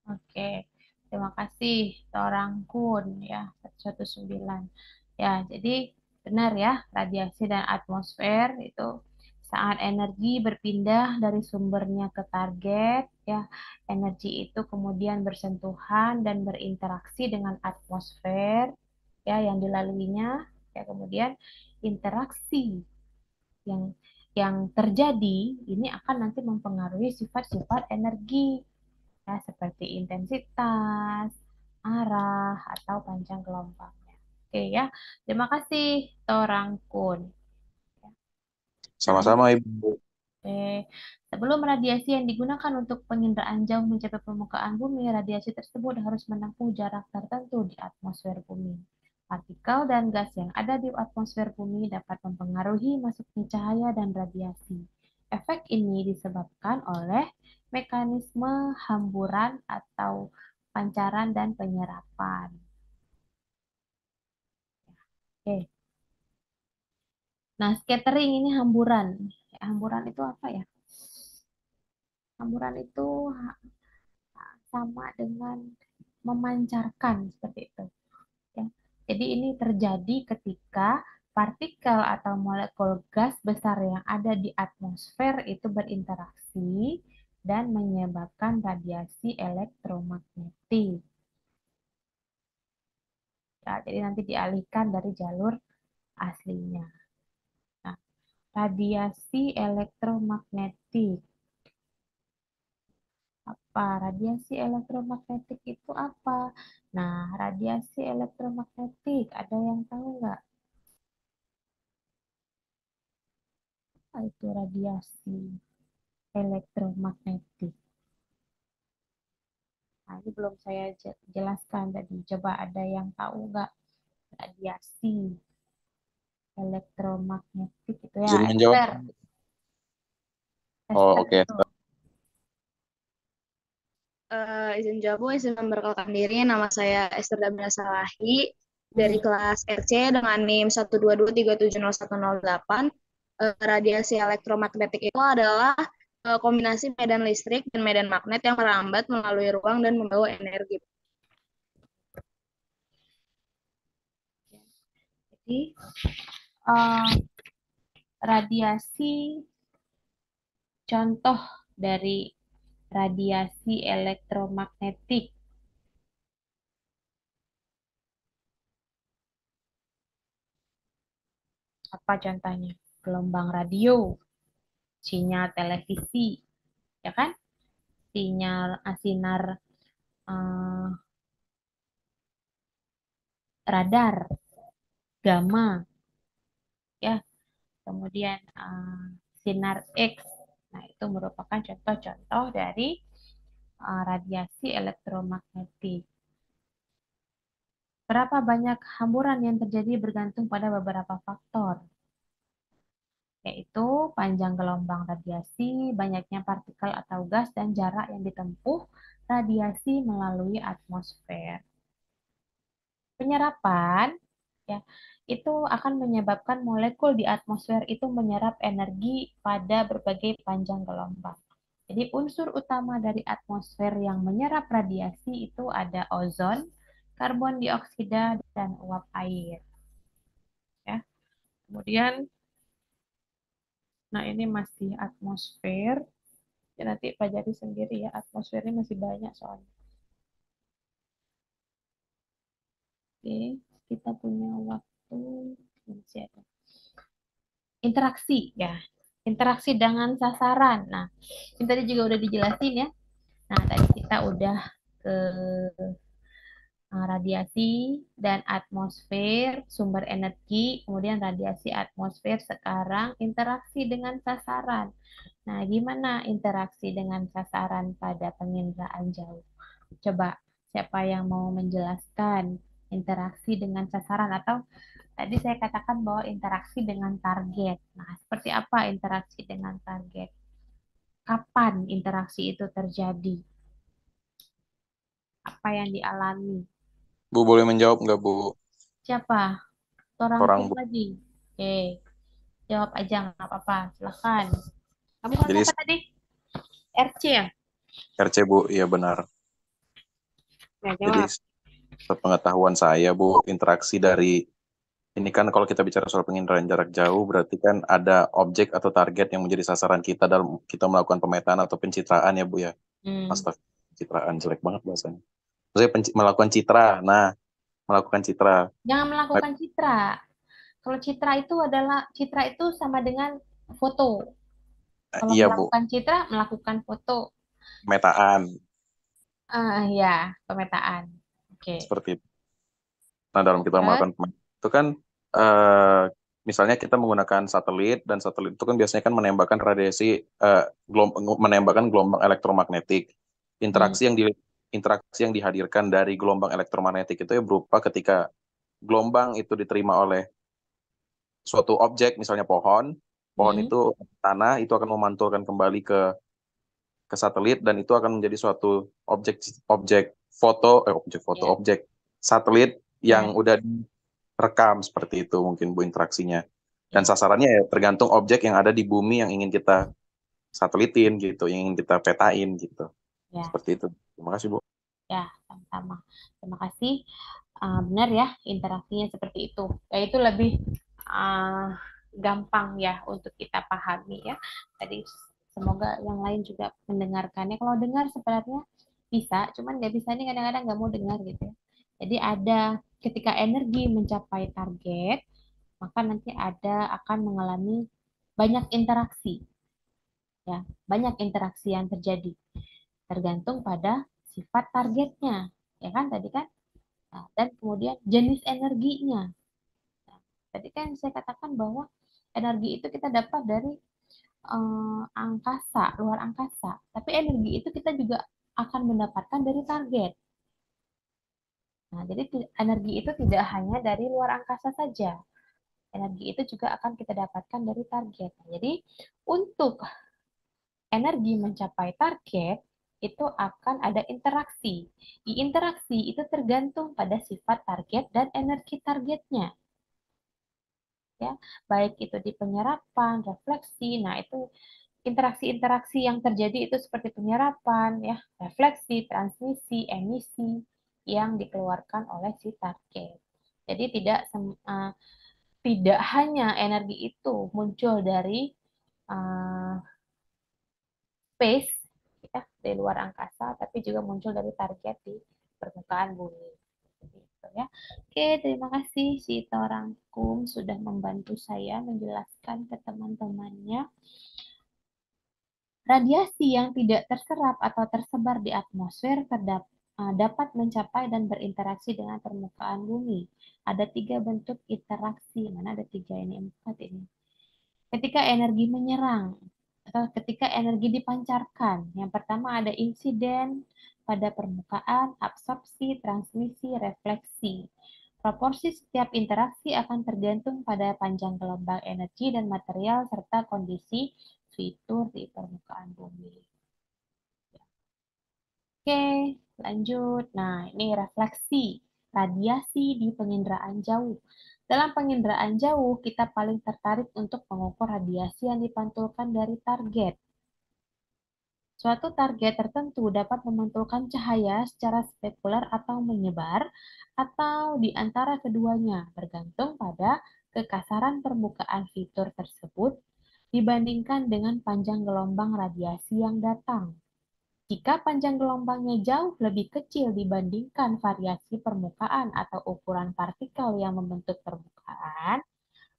Oke, terima kasih Torang Kun ya 119. Ya, jadi benar ya, radiasi dan atmosfer itu saat energi berpindah dari sumbernya ke target ya, energi itu kemudian bersentuhan dan berinteraksi dengan atmosfer ya yang dilaluinya ya, kemudian interaksi yang terjadi ini akan nanti mempengaruhi sifat-sifat energi ya, seperti intensitas, arah, atau panjang gelombangnya. Oke ya, terima kasih Torangkun. Nah, ini Sama-sama, Ibu. sebelum radiasi yang digunakan untuk penginderaan jauh mencapai permukaan bumi, radiasi tersebut harus menempuh jarak tertentu di atmosfer bumi. Partikel dan gas yang ada di atmosfer bumi dapat mempengaruhi masuknya cahaya dan radiasi. Efek ini disebabkan oleh mekanisme hamburan atau pancaran dan penyerapan. Oke. Nah, scattering ini hamburan. Hamburan itu apa ya? Hamburan itu sama dengan memancarkan seperti itu. Ya. Jadi ini terjadi ketika partikel atau molekul gas besar yang ada di atmosfer itu berinteraksi dan menyebabkan radiasi elektromagnetik. Ya, jadi nanti dialihkan dari jalur aslinya. Nah, radiasi elektromagnetik. Apa? Radiasi elektromagnetik itu apa? Nah, radiasi elektromagnetik, ada yang tahu nggak? Apa itu radiasi elektromagnetik? Nah, ini belum saya jelaskan tadi. Coba ada yang tahu nggak radiasi elektromagnetik itu ya, Izin menjawab. Esther. Oh, Esther oke. itu. Izin jawab, Bu. Izin memperkenalkan diri. Nama saya Esther Dabila Salahi dari kelas RC dengan NIM 122370108. Radiasi elektromagnetik itu adalah kombinasi medan listrik dan medan magnet yang merambat melalui ruang dan membawa energi. Jadi, eh, radiasi, contoh dari radiasi elektromagnetik. Apa contohnya? Gelombang radio, sinyal televisi, ya kan? Sinyal sinar eh, radar, gamma, ya. Kemudian sinar X. Nah, itu merupakan contoh-contoh dari radiasi elektromagnetik. Berapa banyak hamburan yang terjadi bergantung pada beberapa faktor, yaitu panjang gelombang radiasi, banyaknya partikel atau gas, dan jarak yang ditempuh radiasi melalui atmosfer. Penyerapan ya, itu akan menyebabkan molekul di atmosfer itu menyerap energi pada berbagai panjang gelombang. Jadi unsur utama dari atmosfer yang menyerap radiasi itu ada ozon, karbon dioksida, dan uap air. Ya. Kemudian, nah ini masih atmosfer. Ya, nanti pelajari sendiri ya, atmosfernya masih banyak soalnya. Oke, kita punya waktu masih ada. Interaksi ya, interaksi dengan sasaran. Nah, ini tadi juga udah dijelasin ya. Nah, tadi kita udah ke radiasi dan atmosfer, sumber energi, kemudian radiasi atmosfer, sekarang interaksi dengan sasaran. Nah, gimana interaksi dengan sasaran pada penginderaan jauh? Coba, siapa yang mau menjelaskan interaksi dengan sasaran, atau tadi saya katakan bahwa interaksi dengan target. Nah, seperti apa interaksi dengan target? Kapan interaksi itu terjadi? apa yang dialami. Bu boleh menjawab nggak Bu? Siapa? Orang Orangku Bu. lagi. Oke, jawab aja nggak apa-apa. Silakan. Kamu ngomong Jadi apa tadi? RC ya? RC Bu, iya benar. Ya, Jadi jawab. sepengetahuan saya Bu, interaksi dari ini kan kalau kita bicara soal penginderaan jarak jauh berarti kan ada objek atau target yang menjadi sasaran kita dalam kita melakukan pemetaan atau pencitraan ya Bu ya. Hmm. Astaga, pencitraan jelek banget bahasanya. Maksudnya melakukan citra. Nah, melakukan citra. Jangan melakukan citra. Kalau citra itu sama dengan foto. Kalau Iya Bu, melakukan citra, melakukan foto. pemetaan Ya, pemetaan. Oke. seperti itu. Nah, dalam kita Terus, melakukan pemetaan itu kan eh, misalnya kita menggunakan satelit dan satelit itu kan biasanya kan menembakkan radiasi menembakkan gelombang elektromagnetik. hmm, Interaksi yang di interaksi yang dihadirkan dari gelombang elektromagnetik itu ya berupa ketika gelombang itu diterima oleh suatu objek, misalnya pohon, pohon hmm, itu tanah itu akan memantulkan kembali ke satelit dan itu akan menjadi suatu objek objek ya, objek satelit ya, yang udah direkam seperti itu mungkin Bu interaksinya. Dan ya, sasarannya ya tergantung objek yang ada di bumi yang ingin kita satelitin gitu, yang ingin kita petain gitu. ya, Seperti itu. Terima kasih Bu. ya, sama-sama. Terima kasih. Benar ya, interaksinya seperti itu. Ya, itu lebih ah, gampang ya untuk kita pahami ya. Tadi semoga yang lain juga mendengarkannya. Kalau dengar sebenarnya bisa, cuman nggak bisa nih kadang-kadang nggak mau dengar gitu ya. Jadi ada ketika energi mencapai target, maka nanti akan mengalami banyak interaksi ya, banyak interaksi yang terjadi tergantung pada sifat targetnya, ya kan tadi kan. Nah, dan kemudian jenis energinya. Nah, tadi kan saya katakan bahwa energi itu kita dapat dari angkasa, luar angkasa. Tapi energi itu kita juga akan mendapatkan dari target. Nah, jadi energi itu tidak hanya dari luar angkasa saja. Energi itu juga akan kita dapatkan dari target. Nah, jadi untuk energi mencapai target itu akan ada interaksi. Di interaksi itu tergantung pada sifat target dan energi targetnya. Ya, baik itu di penyerapan, refleksi. Nah, itu interaksi-interaksi yang terjadi itu seperti penyerapan, ya, refleksi, transmisi, emisi yang dikeluarkan oleh si target. Jadi tidak hanya energi itu muncul dari uh, space, ya, di luar angkasa, tapi juga muncul dari target di permukaan bumi. Gitu ya. Oke, terima kasih si Torangkum sudah membantu saya menjelaskan ke teman-temannya. Radiasi yang tidak terserap atau tersebar di atmosfer dapat mencapai dan berinteraksi dengan permukaan bumi. Ada 3 bentuk interaksi. Mana ada 3 ini? 4 ini. Ketika energi menyerang atau ketika energi dipancarkan. Yang pertama ada insiden pada permukaan, absorpsi, transmisi, refleksi. Proporsi setiap interaksi akan tergantung pada panjang gelombang energi dan material serta kondisi fitur di permukaan bumi. Oke, lanjut. Nah, ini refleksi, radiasi di penginderaan jauh. Dalam penginderaan jauh, kita paling tertarik untuk mengukur radiasi yang dipantulkan dari target. Suatu target tertentu dapat memantulkan cahaya secara spekular atau menyebar, atau di antara keduanya, bergantung pada kekasaran permukaan fitur tersebut dibandingkan dengan panjang gelombang radiasi yang datang. Jika panjang gelombangnya jauh lebih kecil dibandingkan variasi permukaan atau ukuran partikel yang membentuk permukaan,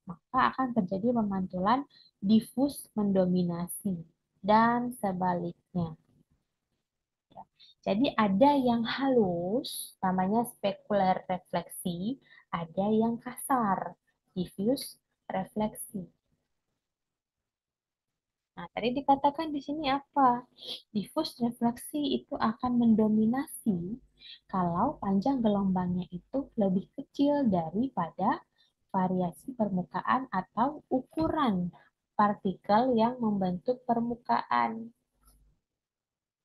maka akan terjadi pemantulan difus mendominasi dan sebaliknya. Jadi ada yang halus, namanya spekular refleksi, ada yang kasar, diffuse refleksi. Nah, tadi dikatakan di sini apa? Diffuse refleksi itu akan mendominasi kalau panjang gelombangnya itu lebih kecil daripada variasi permukaan atau ukuran partikel yang membentuk permukaan.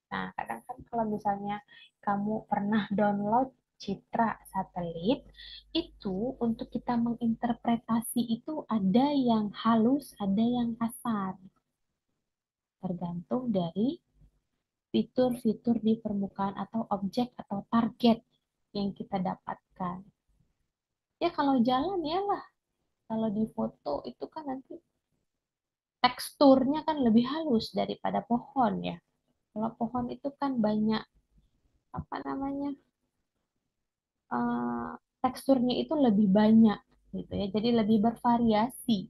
Nah, kadang kan kalau misalnya kamu pernah download citra satelit, itu untuk kita menginterpretasi itu ada yang halus, ada yang kasar. Tergantung dari fitur-fitur di permukaan atau objek atau target yang kita dapatkan. Ya kalau jalan ya lah, kalau di foto itu kan nanti teksturnya kan lebih halus daripada pohon ya. Kalau pohon itu kan banyak apa namanya eh, teksturnya itu lebih banyak gitu ya. Jadi lebih bervariasi.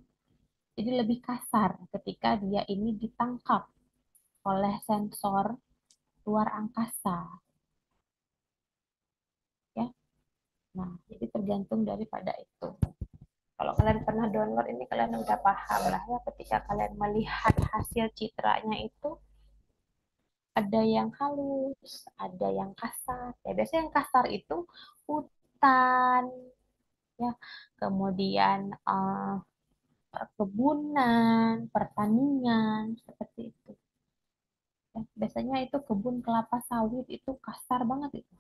Jadi lebih kasar ketika dia ini ditangkap oleh sensor luar angkasa ya. Nah, jadi tergantung daripada itu. Kalau kalian pernah download ini kalian udah paham lah ya ketika kalian melihat hasil citranya itu ada yang halus, ada yang kasar. Ya, biasanya yang kasar itu hutan, ya, kemudian perkebunan, pertanian, seperti itu. Ya, biasanya itu kebun kelapa sawit itu kasar banget itu,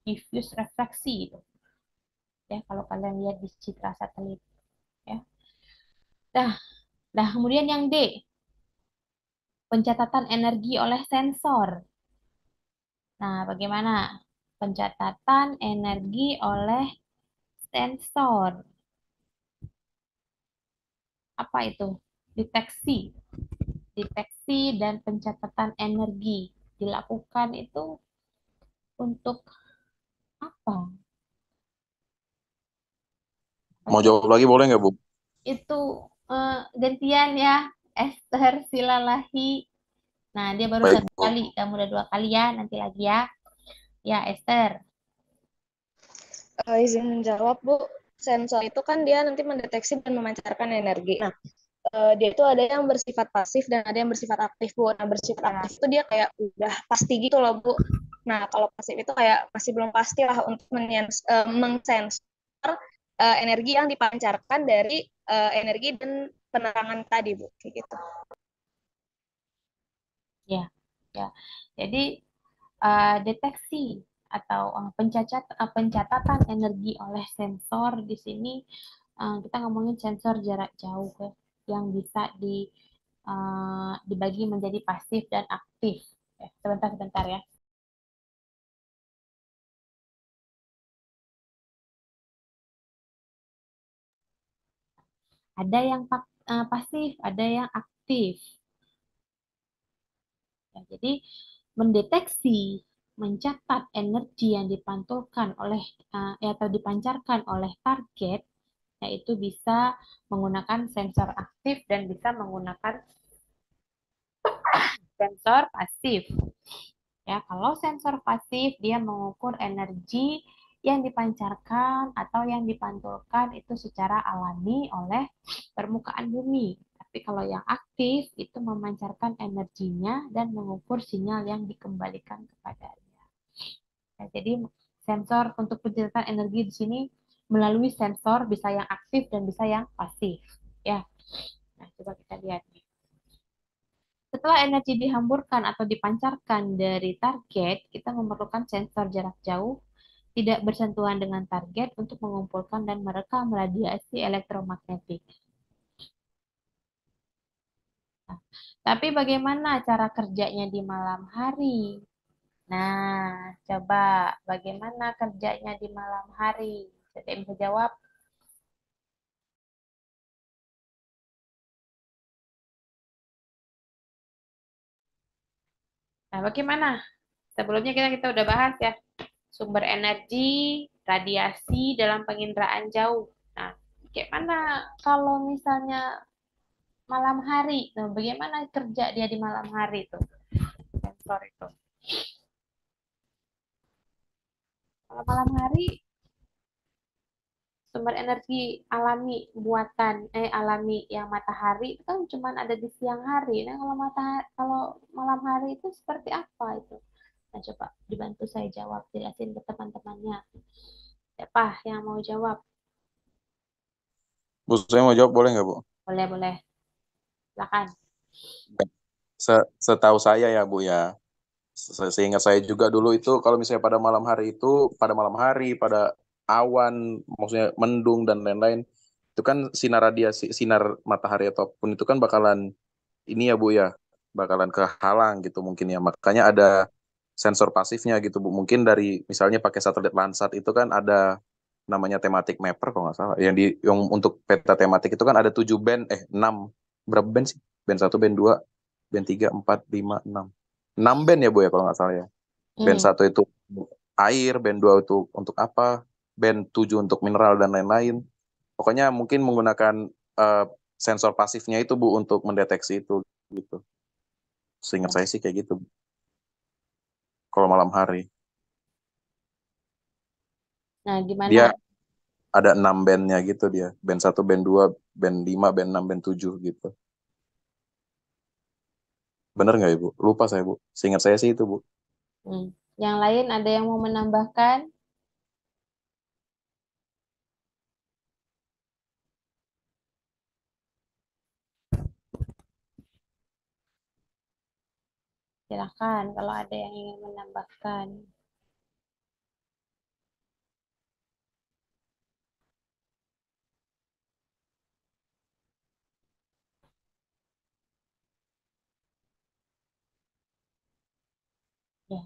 diffuse refleksi itu. Ya, kalau kalian lihat di citra satelit, ya. Dah, dah kemudian yang D, pencatatan energi oleh sensor. Nah, bagaimana pencatatan energi oleh sensor? Apa itu? Deteksi. Deteksi dan pencatatan energi dilakukan itu untuk apa? Mau jawab lagi boleh nggak, Bu? Itu gantian ya, Esther Silalahi. Nah, dia baru Baik, satu Bu. kali, kamu udah 2 kali ya, nanti lagi ya. Ya, Esther. Izin menjawab, Bu. Sensor itu kan dia nanti mendeteksi dan memancarkan energi. Nah, dia itu ada yang bersifat pasif dan ada yang bersifat aktif, Bu. Nah, bersifat Ya, aktif itu dia kayak udah pasti gitu loh, Bu. Nah, kalau pasif itu kayak masih belum pasti lah untuk mengsensor energi yang dipancarkan dari energi dan penerangan tadi, Bu. Kayak gitu. ya, ya. Jadi deteksi atau pencatatan energi oleh sensor di sini kita ngomongin sensor jarak jauh ya, yang bisa dibagi menjadi pasif dan aktif. Sebentar ya. Ada yang pasif, ada yang aktif. Ya, jadi mendeteksi, mencatat energi yang dipantulkan oleh atau dipancarkan oleh target, yaitu bisa menggunakan sensor aktif dan bisa menggunakan sensor pasif. Ya, kalau sensor pasif dia mengukur energi yang dipancarkan atau yang dipantulkan itu secara alami oleh permukaan bumi. Tapi kalau yang aktif itu memancarkan energinya dan mengukur sinyal yang dikembalikan kepadanya. Nah, jadi sensor untuk pencatatan energi di sini melalui sensor bisa yang aktif dan bisa yang pasif. Ya, nah coba kita lihat nih. Setelah energi dihamburkan atau dipancarkan dari target, kita memerlukan sensor jarak jauh tidak bersentuhan dengan target untuk mengumpulkan dan merekam radiasi elektromagnetik. Nah, tapi bagaimana cara kerjanya di malam hari? Nah, coba bagaimana kerjanya di malam hari? Jadi bisa jawab. Nah, bagaimana? Sebelumnya kita udah bahas ya, sumber energi, radiasi dalam penginderaan jauh. Nah, bagaimana kalau misalnya malam hari? Nah, bagaimana kerja dia di malam hari tuh, sensor itu? Kalau malam hari sumber energi alami buatan alami yang matahari itu kan cuma ada di siang hari. Nah, kalau malam hari itu seperti apa itu? Nah, coba dibantu saya jawab, jelasin ke teman-temannya. Siapa yang mau jawab? Bu, saya mau jawab boleh nggak, Bu? Boleh, boleh. Silakan. Setahu saya ya, Bu ya, Seingat saya juga dulu itu kalau misalnya pada malam hari itu, pada malam hari, pada awan, maksudnya mendung dan lain-lain, itu kan sinar radiasi, sinar matahari ataupun itu kan bakalan ini ya Bu ya, bakalan kehalang gitu mungkin ya. Makanya ada sensor pasifnya gitu Bu. Mungkin dari misalnya pakai satelit Landsat itu kan ada namanya tematik mapper kalau nggak salah. Yang untuk peta tematik itu kan ada 7 band, 6 berapa band sih? Band satu, band 2, band 3, 4, 5, 6. 6 band ya Bu ya kalau nggak salah ya. Band Hmm. satu itu air, band 2 itu untuk apa, band 7 untuk mineral dan lain-lain. Pokoknya mungkin menggunakan eh, sensor pasifnya itu Bu untuk mendeteksi itu gitu. Seingat saya sih kayak gitu kalau malam hari. Nah, gimana? Dia ada 6 bandnya gitu dia. Band satu, band 2, band 5, band 6, band 7 gitu. Bener nggak Ibu? Lupa saya Bu. Seingat saya sih itu Bu. Hmm. Yang lain ada yang mau menambahkan? Silakan kalau ada yang ingin menambahkan. Ya,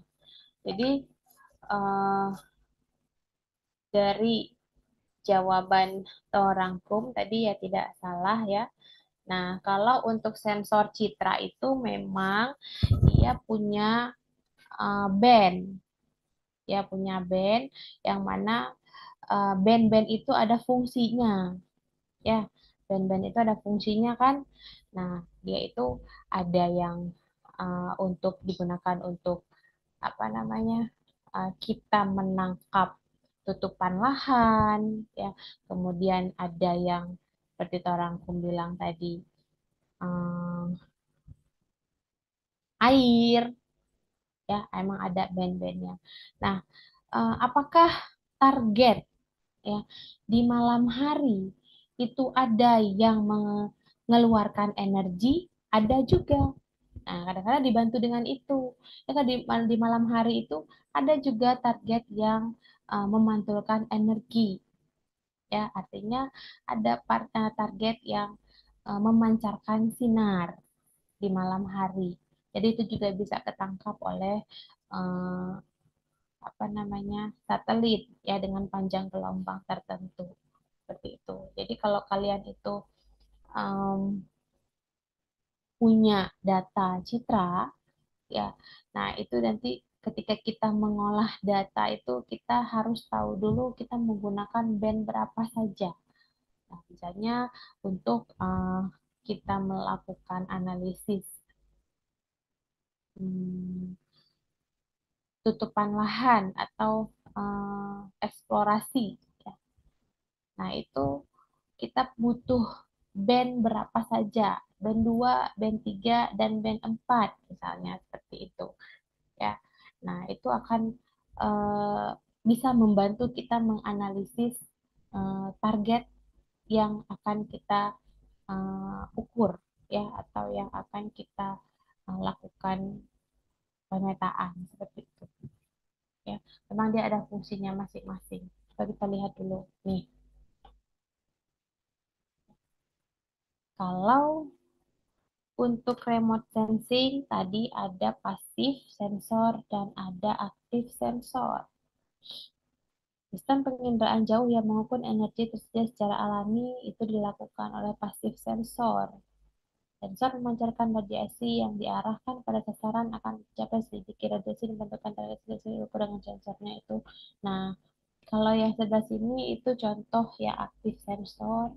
jadi eh, dari jawaban Torangkum tadi ya tidak salah ya. Nah, kalau untuk sensor citra itu memang dia punya band, ya punya band yang mana band-band itu ada fungsinya, ya. Band-band itu ada fungsinya kan. Nah, dia itu ada yang untuk digunakan untuk apa namanya kita menangkap tutupan lahan ya, kemudian ada yang seperti orang bilang tadi eh, air ya, emang ada band-bandnya. Nah, apakah target ya di malam hari itu ada yang mengeluarkan energi? Ada juga. Nah, kadang-kadang dibantu dengan itu. Ya kan di malam hari itu ada juga target yang memantulkan energi. Ya, artinya ada target yang memancarkan sinar di malam hari. Jadi itu juga bisa ketangkap oleh eh, apa namanya satelit ya dengan panjang gelombang tertentu seperti itu. Jadi kalau kalian itu em, punya data citra ya. Nah, itu nanti ketika kita mengolah data itu kita harus tahu dulu kita menggunakan band berapa saja. Nah, misalnya untuk kita melakukan analisis hmm, tutupan lahan atau eksplorasi. Ya. Nah, itu kita butuh band berapa saja. Band 2, band 3, dan band 4 misalnya seperti itu. Ya. Nah, itu akan eh, bisa membantu kita menganalisis target yang akan kita ukur ya atau yang akan kita lakukan pemetaan seperti itu ya. Memang dia ada fungsinya masing-masing. Coba kita lihat dulu nih. Kalau untuk remote sensing tadi ada pasif sensor dan ada aktif sensor. Sistem penginderaan jauh yang mengukur energi tersedia secara alami itu dilakukan oleh pasif sensor. Sensor memancarkan radiasi yang diarahkan pada sasaran akan mencapai sedikit radiasi dibentukkan radiasi diukur dengan sensornya itu. Nah, kalau yang sebelah sini itu contoh ya aktif sensor.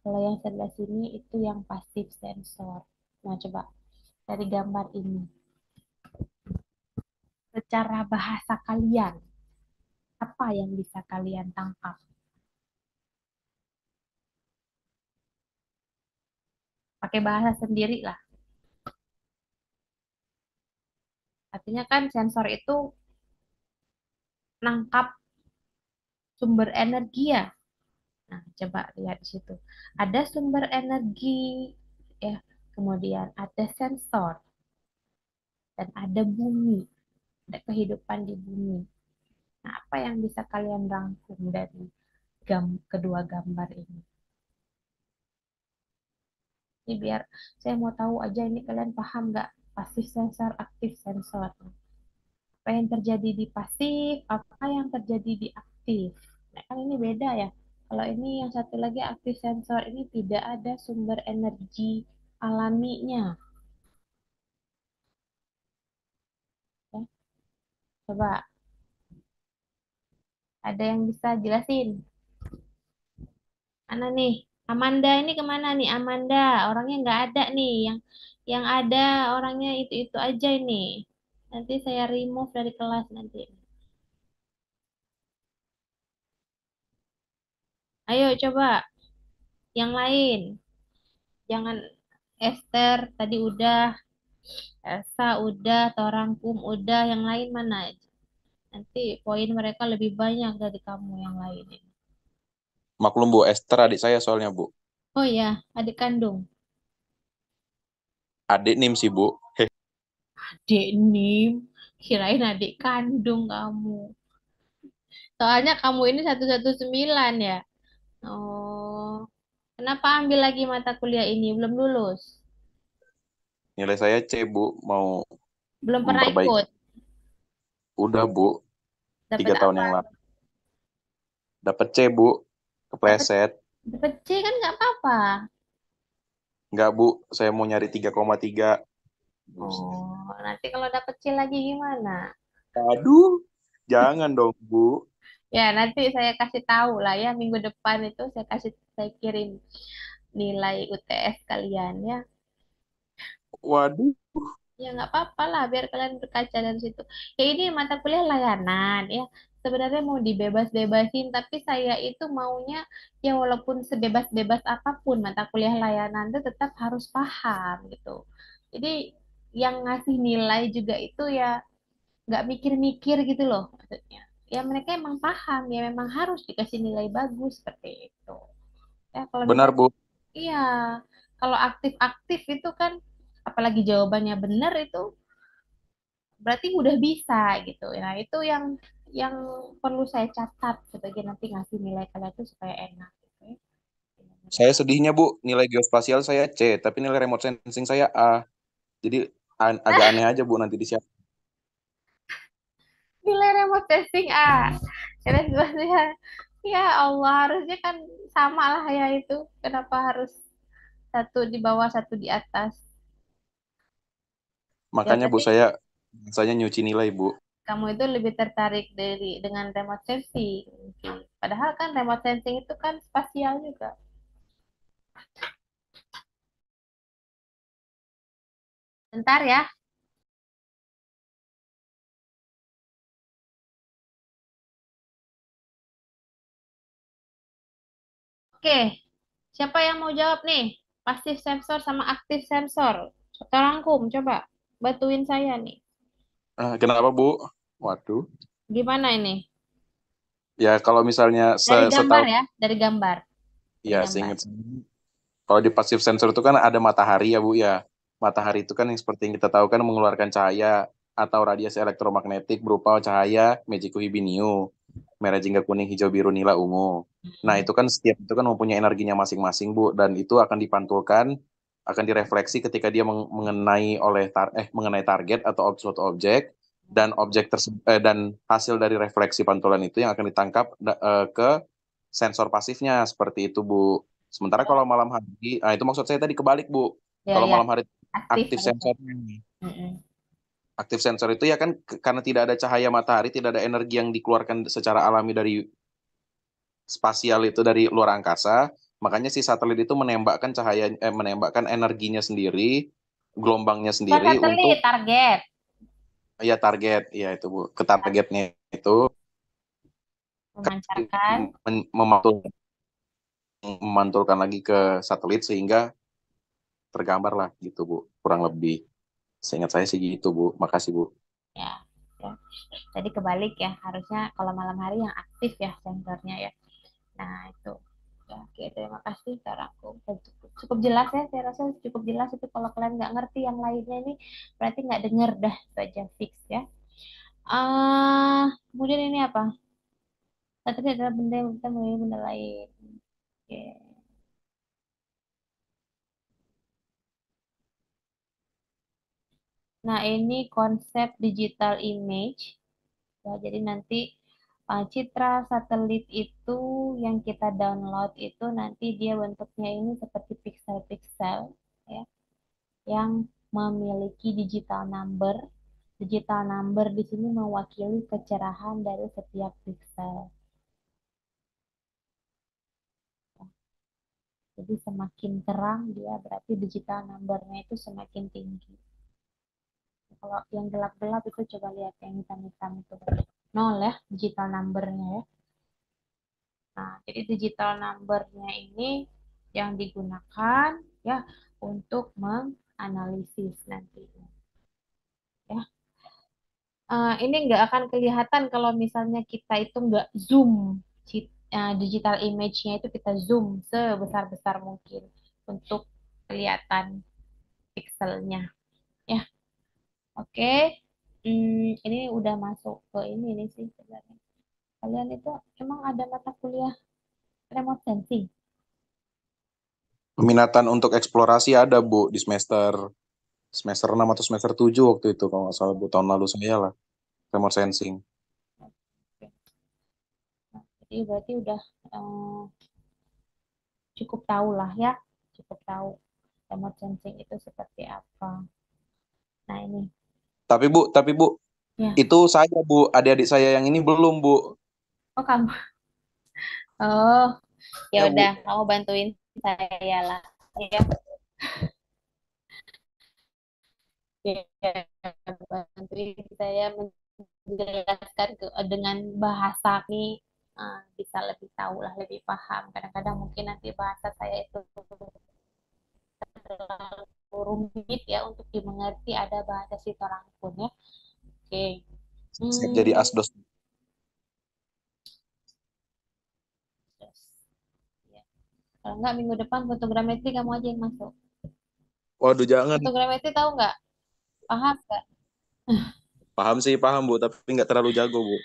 Kalau yang sebelah sini itu yang pasif sensor. Nah, coba dari gambar ini. Secara bahasa kalian, apa yang bisa kalian tangkap? Pakai bahasa sendiri lah. Artinya kan sensor itu nangkap sumber energi ya. Nah, coba lihat di situ. Ada sumber energi ya, kemudian ada sensor dan ada bumi. ada kehidupan di bumi. Nah, apa yang bisa kalian rangkum dari kedua gambar ini? Ini biar saya mau tahu aja ini kalian paham nggak pasif sensor, aktif sensor. Apa yang terjadi di pasif, apa yang terjadi di aktif. Nah, kan ini beda ya. Kalau ini yang satu lagi aktif sensor ini tidak ada sumber energi alaminya. Ya. Coba ada yang bisa jelasin? Mana nih? Amanda ini kemana nih? Amanda, orangnya nggak ada nih. Yang ada orangnya itu aja ini. Nanti saya remove dari kelas nanti. Ayo coba yang lain. Jangan Esther tadi udah, Elsa udah, Torangkum udah, yang lain mana? Nanti poin mereka lebih banyak dari kamu yang lain ini. Maklum Bu, Esther adik saya soalnya Bu. Oh ya, adik kandung. Adik NIM sih Bu. Adik Nim, kirain adik kandung kamu. Soalnya kamu ini 119 ya. Oh, kenapa ambil lagi mata kuliah ini? Belum lulus. Nilai saya C Bu, mau Belum pernah memperbaiki. ikut. Udah Bu, Dapat 3 tahun apa? yang lalu. Dapat C Bu, Dapat kepleset. dapat C kan nggak apa-apa. Enggak Bu, saya mau nyari 3,3. Oh, nanti kalau dapat C lagi gimana? Aduh, jangan dong Bu. Ya, nanti saya kasih tahu lah ya minggu depan itu saya kirim nilai UTS kalian ya. Waduh, Ya nggak apa-apa lah biar kalian berkaca dari situ. Ya ini mata kuliah layanan ya. Sebenarnya mau dibebas-bebasin tapi saya itu maunya ya walaupun sebebas-bebas apapun mata kuliah layanan itu tetap harus paham gitu. Jadi yang ngasih nilai juga itu ya nggak mikir-mikir gitu loh maksudnya. Ya mereka emang paham ya memang harus dikasih nilai bagus seperti itu. Ya kalau benar misalnya Bu. iya kalau aktif-aktif itu kan apalagi jawabannya benar itu berarti udah bisa gitu. Nah, itu yang perlu saya catat sebagai nanti ngasih nilai kalian itu supaya enak gitu ya. Saya sedihnya Bu, nilai geospasial saya C, tapi nilai remote sensing saya A. Jadi agak aneh aja Bu nanti disiap. Nilai remote testing ah. Terus maksudnya ya Allah harusnya kan sama lah ya itu. Kenapa harus satu di bawah satu di atas? Ya Makanya Bu berarti saya nyuci nilai Bu. kamu itu lebih tertarik dengan remote sensing mungkin. Padahal kan remote sensing itu kan spasial juga. Bentar ya. Oke, siapa yang mau jawab nih? Pasif sensor sama aktif sensor. Satu rangkum, coba bantuin saya nih. Kenapa Bu? Waduh. Gimana ini? Ya kalau misalnya Dari gambar setahu ya, dari gambar. Dari ya gambar. seingat saya, kalau di passive sensor itu kan ada matahari ya Bu ya. Matahari itu kan yang seperti yang kita tahu kan mengeluarkan cahaya atau radiasi elektromagnetik berupa cahaya Mejiku Hibiniu, merah jingga kuning hijau biru nila ungu. Nah Hmm. itu kan setiap itu kan mempunyai energinya masing-masing Bu, dan itu akan dipantulkan, akan direfleksi ketika dia mengenai target atau suatu objek, dan dan hasil dari refleksi pantulan itu yang akan ditangkap ke sensor pasifnya seperti itu Bu. Sementara kalau malam hari, nah itu maksud saya tadi kebalik Bu. Ya, Kalau ya, malam hari aktif aktif harusnya. sensornya. Mm-mm. Aktif sensor itu ya kan karena tidak ada cahaya matahari, tidak ada energi yang dikeluarkan secara alami dari spasial itu dari luar angkasa, makanya si satelit itu menembakkan energinya sendiri, gelombangnya Bukan sendiri untuk satelit, target. ya target, ya itu Bu, ke targetnya itu Memancarkan. memantulkan memantulkan lagi ke satelit sehingga tergambar lah gitu Bu, kurang lebih. Seingat saya sih gitu Bu. Makasih Bu. Ya, ya. Jadi kebalik ya, harusnya kalau malam hari yang aktif ya sensornya ya. Nah, itu. Ya, oke, terima kasih Kak Rangkum. Cukup jelas ya, saya rasa cukup jelas itu kalau kalian nggak ngerti yang lainnya ini berarti nggak denger dah, itu aja fix ya. Kemudian ini apa? Tadi adalah benda yang kita mengenai benda lain. Oke. Nah, ini konsep digital image. Ya, jadi nanti citra satelit itu yang kita download itu nanti dia bentuknya ini seperti pixel-pixel ya, yang memiliki digital number. Digital number di sini mewakili kecerahan dari setiap pixel. Jadi semakin terang dia berarti digital number-nya itu semakin tinggi. Kalau yang gelap-gelap itu coba lihat yang hitam-hitam itu. Nol ya digital number-nya ya. Nah, jadi digital number-nya ini yang digunakan ya untuk menganalisis nantinya. Ya. Ini nggak akan kelihatan kalau misalnya kita itu nggak zoom digital image-nya itu kita zoom sebesar-besar mungkin untuk kelihatan pixelnya. Ya, oke. Ini udah masuk ke ini sih sebenarnya. Kalian itu emang ada mata kuliah remote sensing? Peminatan untuk eksplorasi ada Bu di semester semester 6 atau semester 7 waktu itu kalau nggak salah Bu, tahun lalu saya lah, remote sensing. Oke. Nah, jadi berarti udah eh, cukup tahu lah ya, cukup tahu remote sensing itu seperti apa. Nah ini, Tapi Bu, ya. itu saya Bu, adik-adik saya yang ini belum Bu. Oh kamu, oh ya Ya udah, Bu. kamu bantuin saya lah, ya. Ya, bantuin saya menjelaskan dengan bahasa nih, bisa lebih tahu lah, lebih paham. Kadang-kadang mungkin nanti bahasa saya itu terlalu rumit ya untuk dimengerti, ada bahasa sitorang pun ya. Oke. Siap jadi Hmm, asdos. terus, ya. Kalau enggak minggu depan fotogrametri kamu aja yang masuk. Waduh jangan. Fotogrametri tahu nggak? Paham nggak? Paham sih paham Bu, tapi nggak terlalu jago Bu.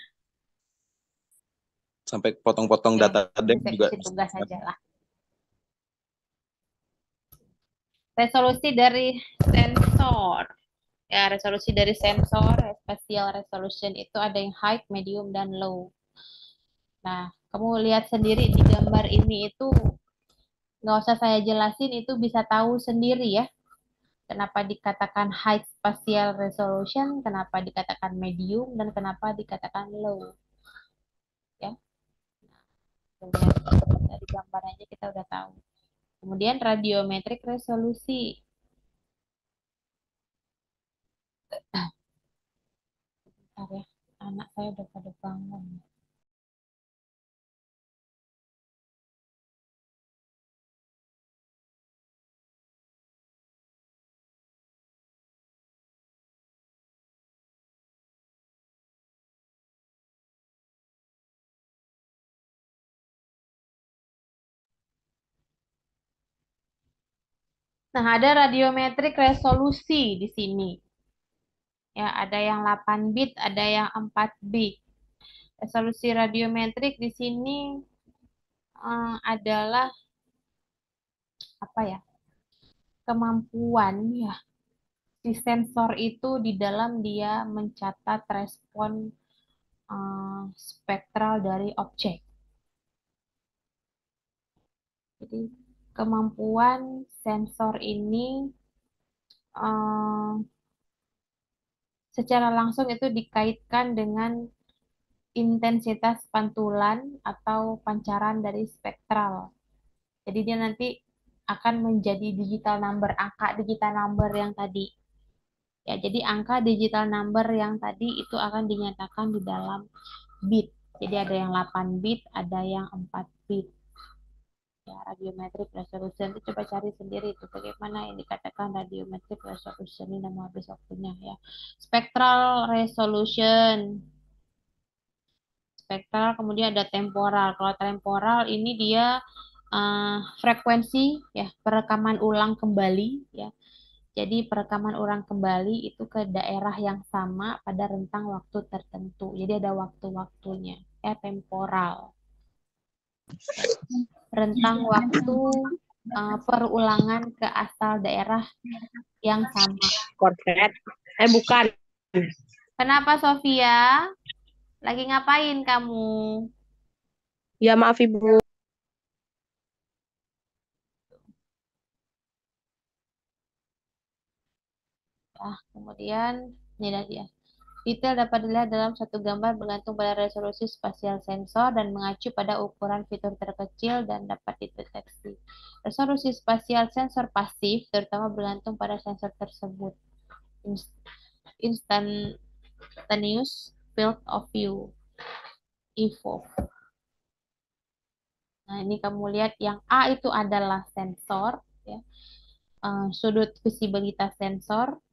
Sampai potong-potong Oke, data nanti dem saya juga. kasih tugas aja lah. Resolusi dari sensor. Ya, resolusi dari sensor, spatial resolution itu ada yang high, medium, dan low. Nah, kamu lihat sendiri di gambar ini itu nggak usah saya jelasin, itu bisa tahu sendiri ya. Kenapa dikatakan high spatial resolution, kenapa dikatakan medium, dan kenapa dikatakan low. Ya, dari gambarnya kita udah tahu. Kemudian radiometrik resolusi. Bentar ya, anak saya udah pada bangun. Nah, ada radiometrik resolusi di sini. Ya, ada yang 8 bit, ada yang 4 bit. Resolusi radiometrik di sini adalah apa ya? Kemampuan ya si sensor itu di dalam dia mencatat respon spektral dari objek. Jadi kemampuan sensor ini eh, secara langsung itu dikaitkan dengan intensitas pantulan atau pancaran dari spektral. Jadi dia nanti akan menjadi digital number, angka digital number yang tadi. Ya, jadi angka digital number yang tadi itu akan dinyatakan di dalam bit. Jadi ada yang 8 bit, ada yang 4 bit. Ya, radiometric resolution itu coba cari sendiri itu bagaimana yang dikatakan radiometric resolution ini, nama habis waktunya ya. Spectral resolution. Spektral, kemudian ada temporal. Kalau temporal ini dia frekuensi ya, perekaman ulang kembali ya. Jadi perekaman ulang kembali itu ke daerah yang sama pada rentang waktu tertentu. Jadi ada waktu-waktunya, ya temporal. Rentang waktu perulangan ke asal daerah yang sama. Korpret. Bukan. Kenapa Sofia? Lagi ngapain kamu? Ya maaf Ibu. Kemudian ini dia. Detail dapat dilihat dalam satu gambar bergantung pada resolusi spasial sensor dan mengacu pada ukuran fitur terkecil dan dapat dideteksi. Resolusi spasial sensor pasif terutama bergantung pada sensor tersebut. Instantaneous field of view (IFO). Nah, ini kamu lihat yang A itu adalah sensor, ya. Sudut visibilitas sensor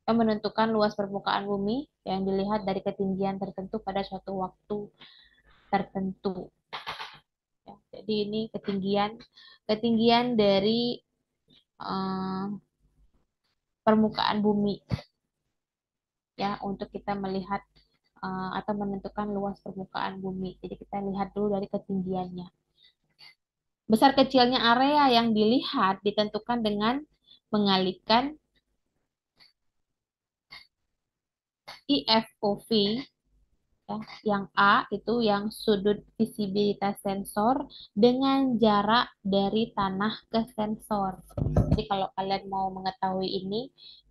yang menentukan luas permukaan bumi yang dilihat dari ketinggian tertentu pada suatu waktu tertentu. Ya, jadi ini ketinggian dari permukaan bumi, ya, untuk kita melihat atau menentukan luas permukaan bumi. Jadi kita lihat dulu dari ketinggiannya. Besar kecilnya area yang dilihat ditentukan dengan mengalihkan IFOV, ya, yang A itu yang sudut visibilitas sensor dengan jarak dari tanah ke sensor. Jadi kalau kalian mau mengetahui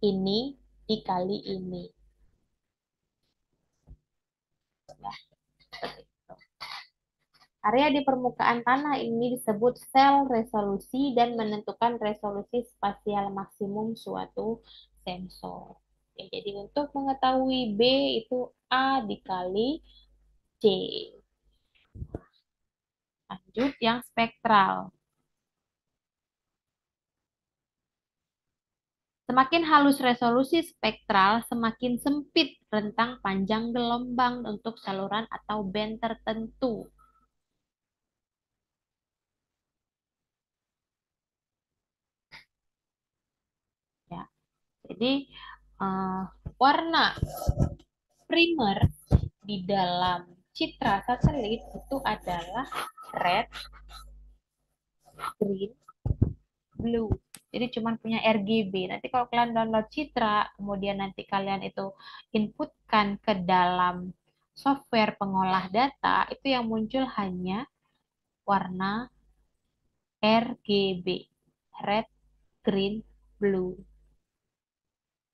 ini dikali ini. Ya, seperti itu. Area di permukaan tanah ini disebut sel resolusi dan menentukan resolusi spasial maksimum suatu sensor. Ya, jadi untuk mengetahui B itu A dikali C. Lanjut yang spektral. Semakin halus resolusi spektral, semakin sempit rentang panjang gelombang untuk saluran atau band tertentu. Ya, jadi warna primer di dalam citra satelit itu adalah red, green, blue. Jadi cuma punya RGB. Nanti kalau kalian download citra, kemudian nanti kalian itu inputkan ke dalam software pengolah data, itu yang muncul hanya warna RGB, red, green, blue.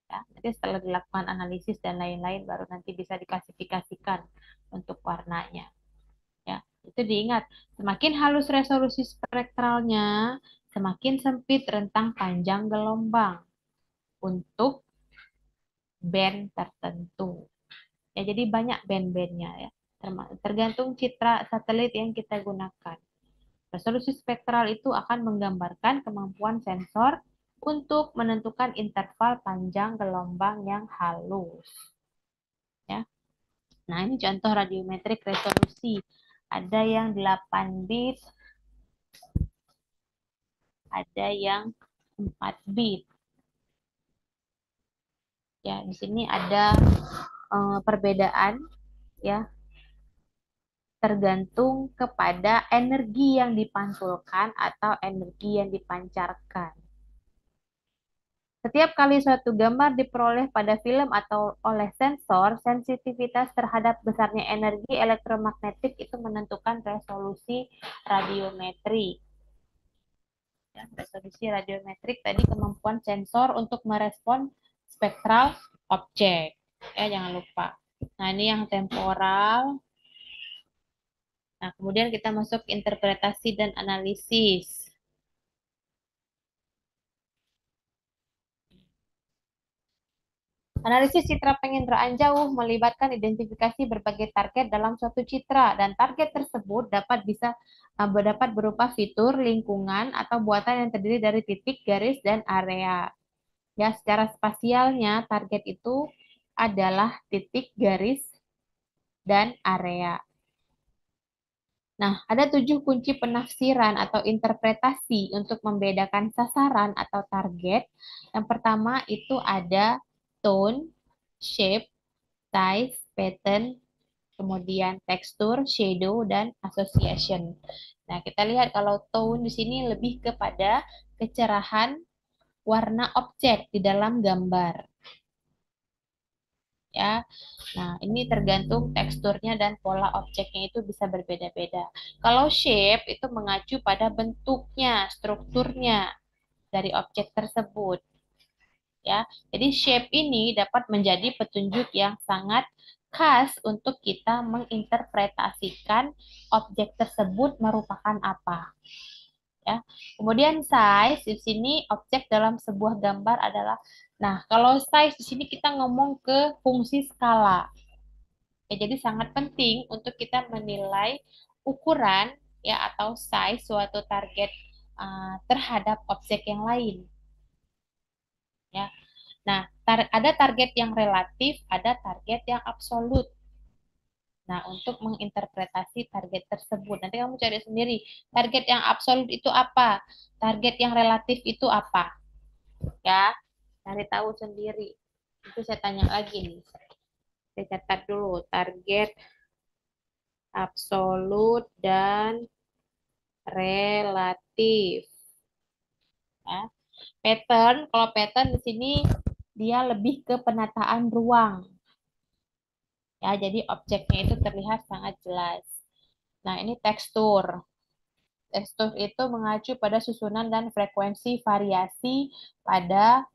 Ya, nanti setelah dilakukan analisis dan lain-lain, baru nanti bisa diklasifikasikan untuk warnanya. Ya, itu diingat. Semakin halus resolusi spektralnya, semakin sempit rentang panjang gelombang untuk band tertentu. Ya, jadi banyak band-bandnya ya. Tergantung citra satelit yang kita gunakan. Resolusi spektral itu akan menggambarkan kemampuan sensor untuk menentukan interval panjang gelombang yang halus. Ya. Nah, ini contoh radiometrik resolusi. Ada yang 8 bit, ada yang 4 bit. Ya, di sini ada perbedaan, ya, tergantung kepada energi yang dipantulkan atau energi yang dipancarkan. Setiap kali suatu gambar diperoleh pada film atau oleh sensor, sensitivitas terhadap besarnya energi elektromagnetik itu menentukan resolusi radiometri. Ya, resolusi radiometrik tadi kemampuan sensor untuk merespon spektral objek. Ya, jangan lupa. Nah, ini yang temporal. Nah, kemudian kita masuk interpretasi dan analisis. Analisis citra penginderaan jauh melibatkan identifikasi berbagai target dalam suatu citra dan target tersebut dapat berupa fitur, lingkungan, atau buatan yang terdiri dari titik, garis, dan area. Ya, secara spasialnya target itu adalah titik, garis, dan area. Nah, ada 7 kunci penafsiran atau interpretasi untuk membedakan sasaran atau target. Yang pertama itu ada tone, shape, size, pattern, kemudian tekstur, shadow, dan association. Nah, kita lihat kalau tone di sini lebih kepada kecerahan warna objek di dalam gambar. Ya. Nah, ini tergantung teksturnya dan pola objeknya itu bisa berbeda-beda. Kalau shape itu mengacu pada bentuknya, strukturnya dari objek tersebut, ya. Jadi shape ini dapat menjadi petunjuk yang sangat khas untuk kita menginterpretasikan objek tersebut merupakan apa, ya. Kemudian size di sini objek dalam sebuah gambar adalah, nah, kalau size di sini kita ngomong ke fungsi skala. Ya, jadi sangat penting untuk kita menilai ukuran ya atau size suatu target terhadap objek yang lain, ya. Nah, ada target yang relatif, ada target yang absolut. Nah, untuk menginterpretasi target tersebut, nanti kamu cari sendiri. Target yang absolut itu apa? Target yang relatif itu apa? Ya, cari tahu sendiri. Itu saya tanya lagi nih. Saya catat dulu target absolut dan relatif. Ya. Pattern, kalau pattern di sini dia lebih ke penataan ruang. Ya, jadi objeknya itu terlihat sangat jelas. Nah, ini tekstur. Tekstur itu mengacu pada susunan dan frekuensi variasi pada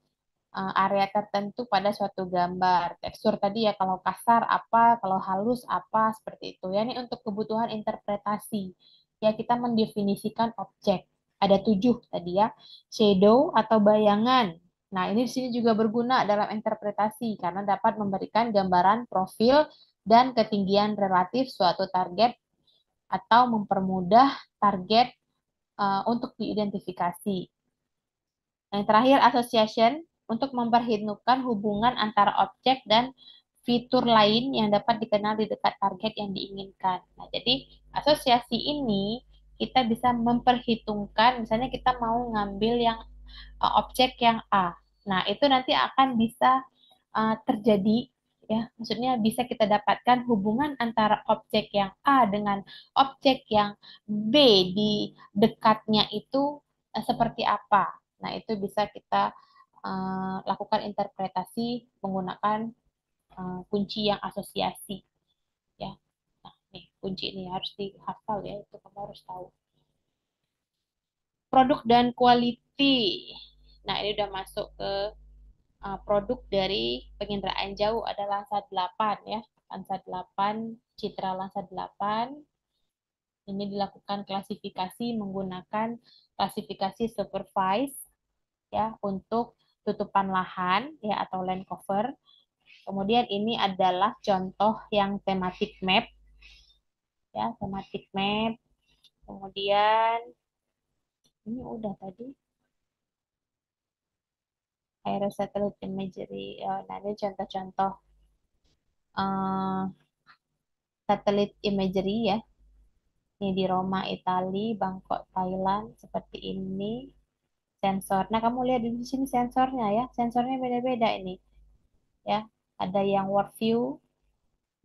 area tertentu pada suatu gambar. Tekstur tadi ya kalau kasar apa, kalau halus apa, seperti itu. Ya, ini untuk kebutuhan interpretasi. Ya, kita mendefinisikan objek. Ada 7 tadi ya. Shadow atau bayangan. Nah, ini di sini juga berguna dalam interpretasi karena dapat memberikan gambaran profil dan ketinggian relatif suatu target atau mempermudah target untuk diidentifikasi. Yang terakhir, association untuk memperhitungkan hubungan antara objek dan fitur lain yang dapat dikenal di dekat target yang diinginkan. Nah, jadi asosiasi ini kita bisa memperhitungkan, misalnya kita mau ngambil yang objek yang A. Nah, itu nanti akan bisa terjadi, ya, maksudnya bisa kita dapatkan hubungan antara objek yang A dengan objek yang B di dekatnya itu seperti apa. Nah, itu bisa kita lakukan interpretasi menggunakan kunci yang asosiasi, ya. Nah, nih kunci ini harus dihafal ya, itu kamu harus tahu. Produk dan quality. Nah, ini udah masuk ke produk dari penginderaan jauh ada Lansa 8 ya. Lansa 8, Citra Lansa 8. Ini dilakukan klasifikasi menggunakan klasifikasi supervise ya untuk tutupan lahan ya atau land cover. Kemudian ini adalah contoh yang thematic map ya, thematic map. Kemudian ini udah tadi aerosatellite imagery. Nah, ini contoh-contoh uh, satellite imagery ya. Ini di Roma, Italia, Bangkok, Thailand, seperti ini. Sensor. Nah, kamu lihat di sini sensornya ya. Sensornya beda-beda ini. Ya, ada yang world view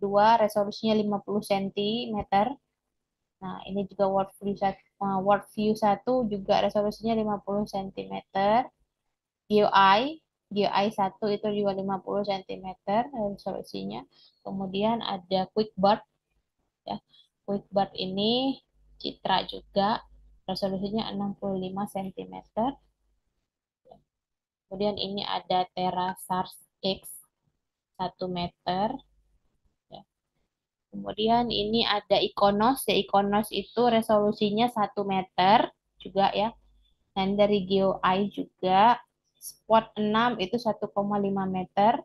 2 resolusinya 50 cm. Nah, ini juga world view 1 juga resolusinya 50 cm. GeoEye, GeoEye 1 itu juga 50 cm resolusinya. Kemudian ada QuickBird ya. QuickBird ini citra juga resolusinya 65 cm. Kemudian ini ada TerraSARS X 1 meter. Ya. Kemudian ini ada Iconos, ya Iconos itu resolusinya 1 meter juga ya. Dan dari GeoEye juga Spot 6 itu 1,5 meter.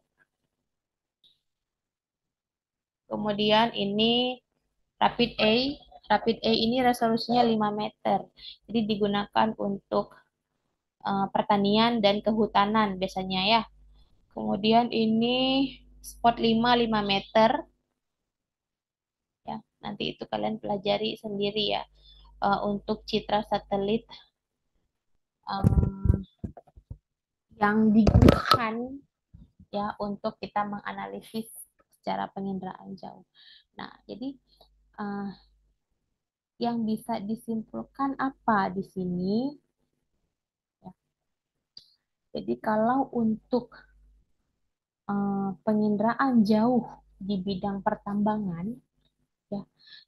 Kemudian ini Rapid A, Rapid A ini resolusinya 5 meter. Jadi digunakan untuk pertanian dan kehutanan biasanya ya. Kemudian ini Spot 5 5 meter. Ya. Nanti itu kalian pelajari sendiri ya. Untuk citra satelit um, yang digunakan ya untuk kita menganalisis secara penginderaan jauh. Nah, jadi uh, yang bisa disimpulkan apa di sini? Ya. Jadi kalau untuk penginderaan jauh di bidang pertambangan, ya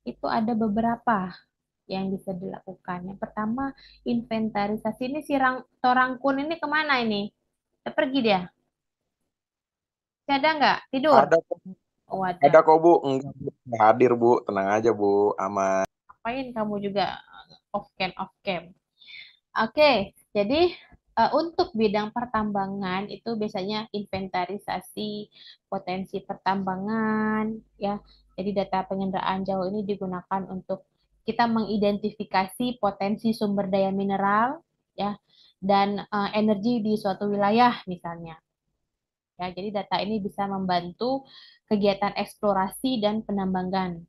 itu ada beberapa yang bisa dilakukan. Yang pertama, inventarisasi. Ini si Torangkun ini kemana ini? Udah pergi dia? Ada nggak? Tidur? Ada, Oh, ada ada. kok Bu. Enggak, Bu. Hadir Bu, tenang aja Bu, aman. Ngapain kamu juga off cam, off cam? Oke, jadi untuk bidang pertambangan itu biasanya inventarisasi potensi pertambangan ya. Jadi data penginderaan jauh ini digunakan untuk kita mengidentifikasi potensi sumber daya mineral ya dan energi di suatu wilayah misalnya. Ya, jadi data ini bisa membantu kegiatan eksplorasi dan penambangan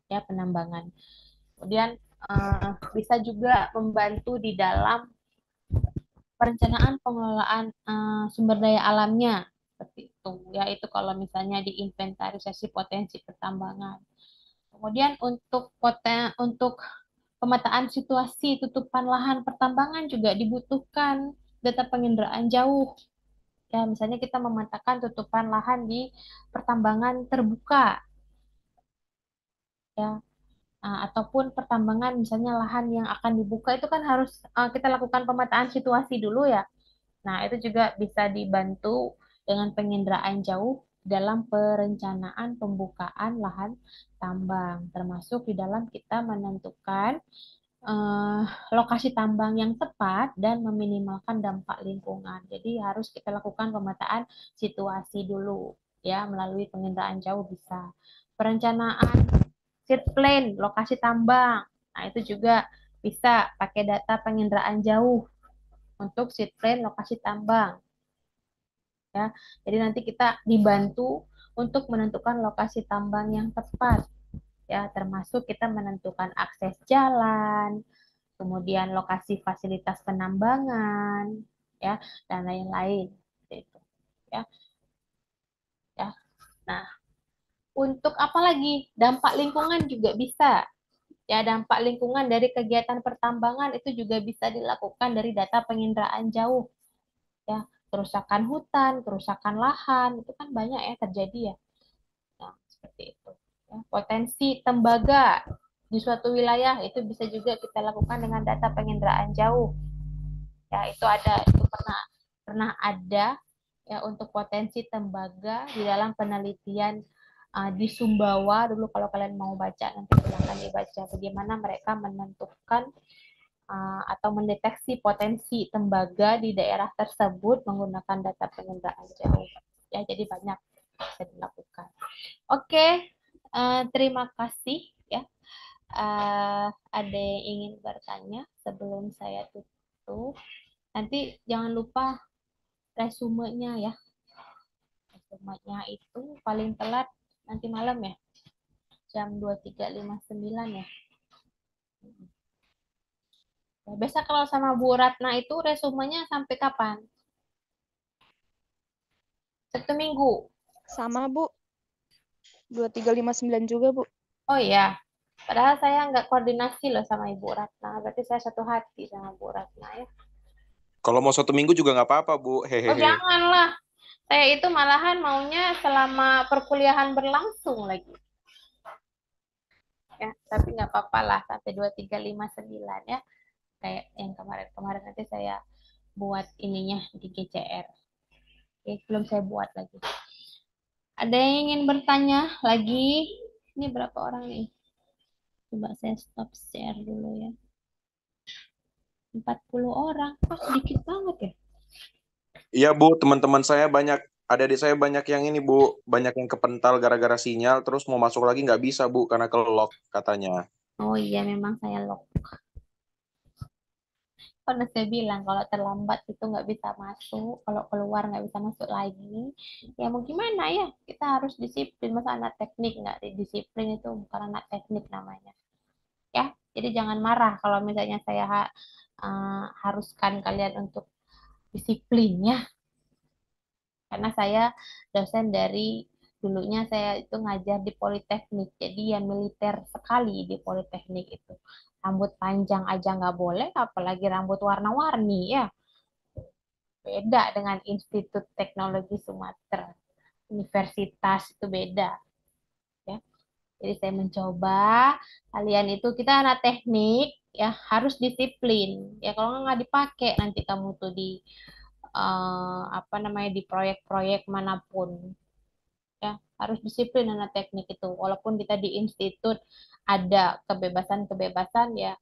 ya, penambangan. Kemudian bisa juga membantu di dalam perencanaan pengelolaan sumber daya alamnya seperti itu ya, itu kalau misalnya diinventarisasi potensi pertambangan. Kemudian untuk pemetaan situasi tutupan lahan pertambangan juga dibutuhkan data penginderaan jauh ya, misalnya kita memetakan tutupan lahan di pertambangan terbuka ya. Ataupun pertambangan misalnya lahan yang akan dibuka itu kan harus kita lakukan pemetaan situasi dulu ya. Nah, itu juga bisa dibantu dengan penginderaan jauh dalam perencanaan pembukaan lahan tambang, termasuk di dalam kita menentukan eh, lokasi tambang yang tepat dan meminimalkan dampak lingkungan. Jadi harus kita lakukan pemetaan situasi dulu ya, melalui penginderaan jauh bisa. Perencanaan seed plan, lokasi tambang. Nah, itu juga bisa pakai data penginderaan jauh untuk seed plan lokasi tambang ya. Jadi nanti kita dibantu untuk menentukan lokasi tambang yang tepat ya, termasuk kita menentukan akses jalan, kemudian lokasi fasilitas penambangan ya dan lain-lain itu ya. Ya. Nah, untuk apa lagi? Dampak lingkungan juga bisa. Ya, dampak lingkungan dari kegiatan pertambangan itu juga bisa dilakukan dari data penginderaan jauh ya, kerusakan hutan, kerusakan lahan, itu kan banyak ya terjadi ya. Nah, seperti itu. Ya, potensi tembaga di suatu wilayah itu bisa juga kita lakukan dengan data penginderaan jauh. Ya, itu ada, itu pernah ada ya untuk potensi tembaga di dalam penelitian di Sumbawa dulu. Kalau kalian mau baca nanti silahkan dibaca bagaimana mereka menentukan atau mendeteksi potensi tembaga di daerah tersebut menggunakan data penginderaan jauh. Ya, jadi banyak bisa dilakukan. Oke, terima kasih ya. Ada yang ingin bertanya sebelum saya tutup? Nanti jangan lupa resumenya ya. Resumenya itu paling telat nanti malam ya. Jam 23.59 ya. Biasa kalau sama Bu Ratna itu resumenya sampai kapan? Sabtu Minggu. Sama, Bu. 2359 juga, Bu. Oh iya. Padahal saya nggak koordinasi loh sama Ibu Ratna. Berarti saya satu hati sama Bu Ratna ya. Kalau mau 1 minggu juga nggak apa-apa Bu, Oh hehehe. janganlah. Saya itu malahan maunya selama perkuliahan berlangsung lagi. Ya, tapi nggak apa-apa lah sampai 2359 ya. Kayak yang kemarin-kemarin nanti saya buat ininya di GCR. Oke, belum saya buat lagi. Ada yang ingin bertanya lagi? Ini berapa orang nih? Coba saya stop share dulu ya. 40 orang. Kok sedikit banget ya? Iya Bu, teman-teman saya banyak, adik-adik saya banyak yang ini Bu, banyak yang kepental gara-gara sinyal, terus mau masuk lagi nggak bisa Bu, karena ke-lock katanya. Oh iya, memang saya lock. Karena saya bilang kalau terlambat itu nggak bisa masuk, kalau keluar nggak bisa masuk lagi. Ya mau gimana ya? Kita harus disiplin. Masa anak teknik nggak disiplin itu bukan anak teknik namanya. Ya, jadi jangan marah kalau misalnya saya haruskan kalian untuk disiplin ya. Karena saya dosen dari dulunya saya itu ngajar di Politeknik, jadi ya militer sekali di Politeknik itu. Rambut panjang aja nggak boleh, apalagi rambut warna-warni ya. Beda dengan Institut Teknologi Sumatera. Universitas itu beda ya. Jadi saya mencoba kalian itu kita anak teknik ya harus disiplin. Ya kalau nggak dipakai nanti kamu tuh di apa namanya di proyek-proyek manapun ya harus disiplin anak teknik itu walaupun kita di institut ada kebebasan-kebebasan ya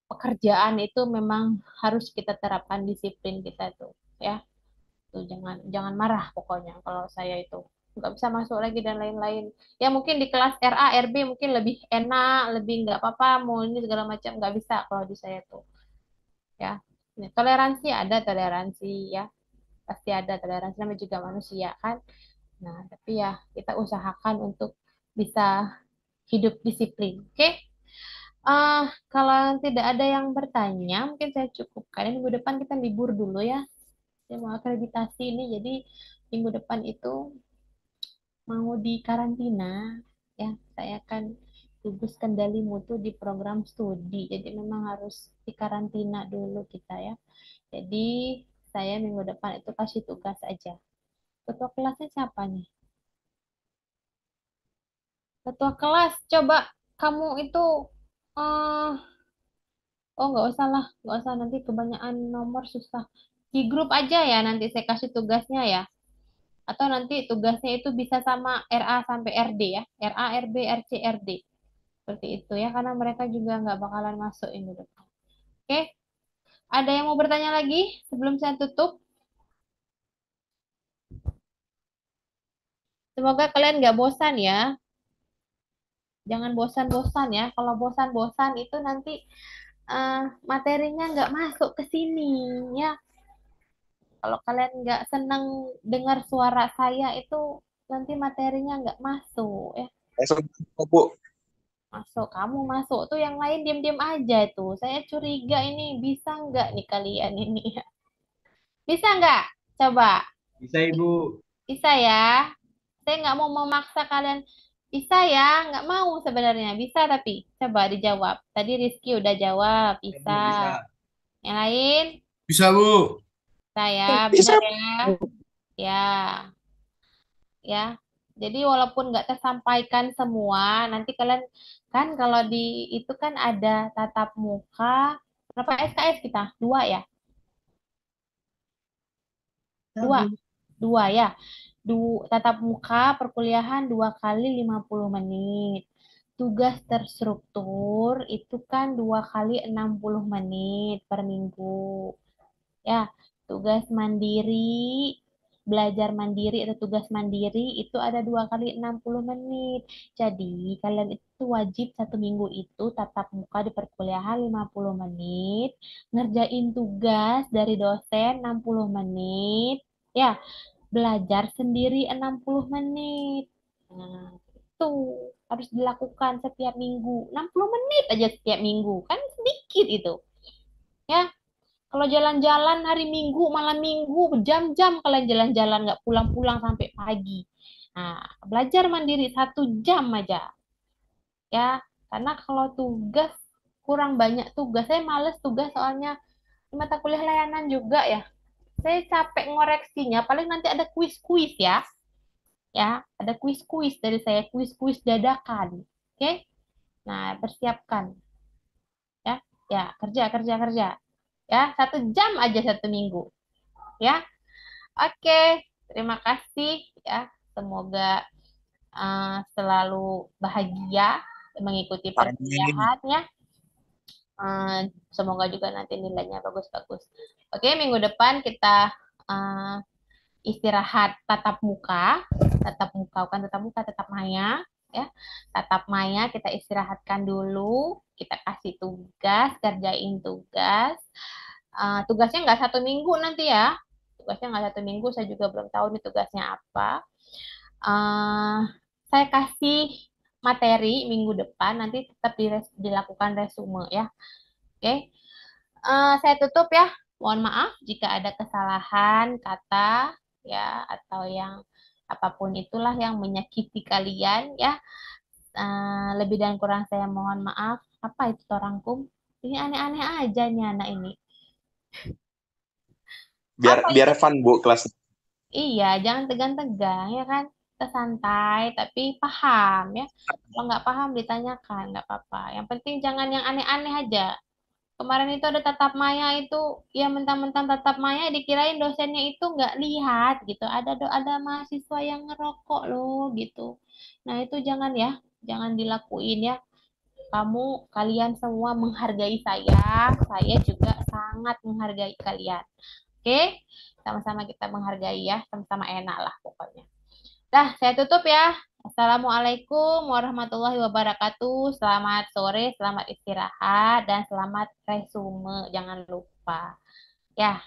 pekerjaan itu memang harus kita terapkan disiplin kita tuh ya tuh jangan jangan marah pokoknya kalau saya itu nggak bisa masuk lagi dan lain-lain ya mungkin di kelas RA RB mungkin lebih enak lebih nggak apa-apa mau ini segala macam nggak bisa kalau di saya tuh ya. Nah, toleransi ada toleransi ya pasti ada toleransi namanya juga manusia kan. Nah, tapi ya kita usahakan untuk bisa hidup disiplin. Oke? Kalau tidak ada yang bertanya, mungkin saya cukupkan. Minggu depan kita libur dulu ya. Saya mau akreditasi ini, jadi minggu depan itu mau di karantina. Ya, saya akan gugus kendali mutu di program studi. Jadi memang harus di karantina dulu kita ya. Jadi saya minggu depan itu kasih tugas aja. Ketua kelasnya siapa nih? Ketua kelas, coba kamu itu, eh oh nggak usah lah, nggak usah nanti kebanyakan nomor susah. Di grup aja ya nanti saya kasih tugasnya ya. Atau nanti tugasnya itu bisa sama RA sampai RD ya. RA, RB, RC, RD. Seperti itu ya, karena mereka juga nggak bakalan masuk ini depan. Oke, ada yang mau bertanya lagi sebelum saya tutup? Semoga kalian nggak bosan ya. Jangan bosan-bosan ya. Kalau bosan-bosan itu nanti eh, materinya nggak masuk ke sini ya. Kalau kalian nggak senang dengar suara saya itu nanti materinya nggak masuk ya. Bu. Masuk, kamu masuk tuh yang lain diam-diam aja tuh. Saya curiga ini bisa nggak nih kalian ini ya. Bisa nggak? Coba. Bisa Ibu. Bisa ya. Saya nggak mau memaksa kalian. Bisa ya, nggak mau sebenarnya. Bisa tapi coba dijawab. Tadi Rizky udah jawab, Ya, bisa. Bu, bisa. Yang lain? Bisa Bu. Saya Bisa. benar ya. Ya, ya. Jadi walaupun nggak tersampaikan semua, nanti kalian kan kalau di itu kan ada tatap muka. Berapa SKS kita? Dua ya? Dua. Dua ya. Tatap muka perkuliahan 2 kali 50 menit. Tugas terstruktur itu kan 2 kali 60 menit per minggu. Ya, tugas mandiri, belajar mandiri atau tugas mandiri itu ada 2 kali 60 menit. Jadi, kalian itu wajib 1 minggu itu tatap muka di perkuliahan 50 menit, ngerjain tugas dari dosen 60 menit, ya, belajar sendiri 60 menit. Nah, itu harus dilakukan setiap minggu. 60 menit aja setiap minggu, kan sedikit itu. Ya, kalau jalan-jalan hari Minggu, malam Minggu, berjam-jam kalian jalan-jalan nggak pulang-pulang sampai pagi. Nah, belajar mandiri 1 jam aja, ya. Karena kalau tugas kurang banyak tugas, saya males tugas soalnya di mata kuliah layanan juga ya. Saya capek ngoreksinya, paling nanti ada kuis-kuis ya. Ya, ada kuis-kuis dari saya, kuis-kuis dadakan. Oke? Nah, persiapkan ya. Ya, kerja, kerja, kerja. Ya, 1 jam aja 1 minggu. Ya, oke, terima kasih ya. Semoga selalu bahagia mengikuti Amin. perkuliahan ya. Eh, Semoga juga nanti nilainya bagus-bagus. Oke, minggu depan kita istirahat tatap muka bukan tatap muka, tatap maya. ya. Tatap maya kita istirahatkan dulu, kita kasih tugas, kerjain tugas. Tugasnya nggak 1 minggu nanti ya. Tugasnya nggak 1 minggu, saya juga belum tahu nih tugasnya apa. Eh, saya kasih materi minggu depan, nanti tetap dilakukan resume ya. Oke. Saya tutup ya. Mohon maaf jika ada kesalahan kata ya atau yang apapun itulah yang menyakiti kalian ya. Lebih dan kurang saya mohon maaf. Apa itu torangkum? Ini aneh-aneh aja nih anak ini. Biar Apa biar fun Bu kelas. Iya, jangan tegang-tegang ya kan. Kita santai tapi paham ya. Kalau nggak paham ditanyakan, nggak apa-apa. Yang penting jangan yang aneh-aneh aja. Kemarin itu ada tatap maya itu, ya mentang-mentang tatap maya dikirain dosennya itu nggak lihat gitu. Ada mahasiswa yang ngerokok loh gitu. Nah itu jangan ya, jangan dilakuin ya. Kalian semua menghargai saya juga sangat menghargai kalian. Oke, sama-sama kita menghargai ya, sama-sama enak lah pokoknya. Dah, saya tutup ya. Assalamualaikum warahmatullahi wabarakatuh. Selamat sore, selamat istirahat, dan selamat resume. Jangan lupa. Ya,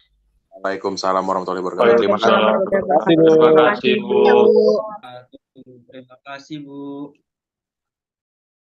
Waalaikumsalam warahmatullahi wabarakatuh. Terima kasih. Waalaikumsalam warahmatullahi Terima wabarakatuh. kasih, Bu. Ya, Bu. Terima kasih, Bu.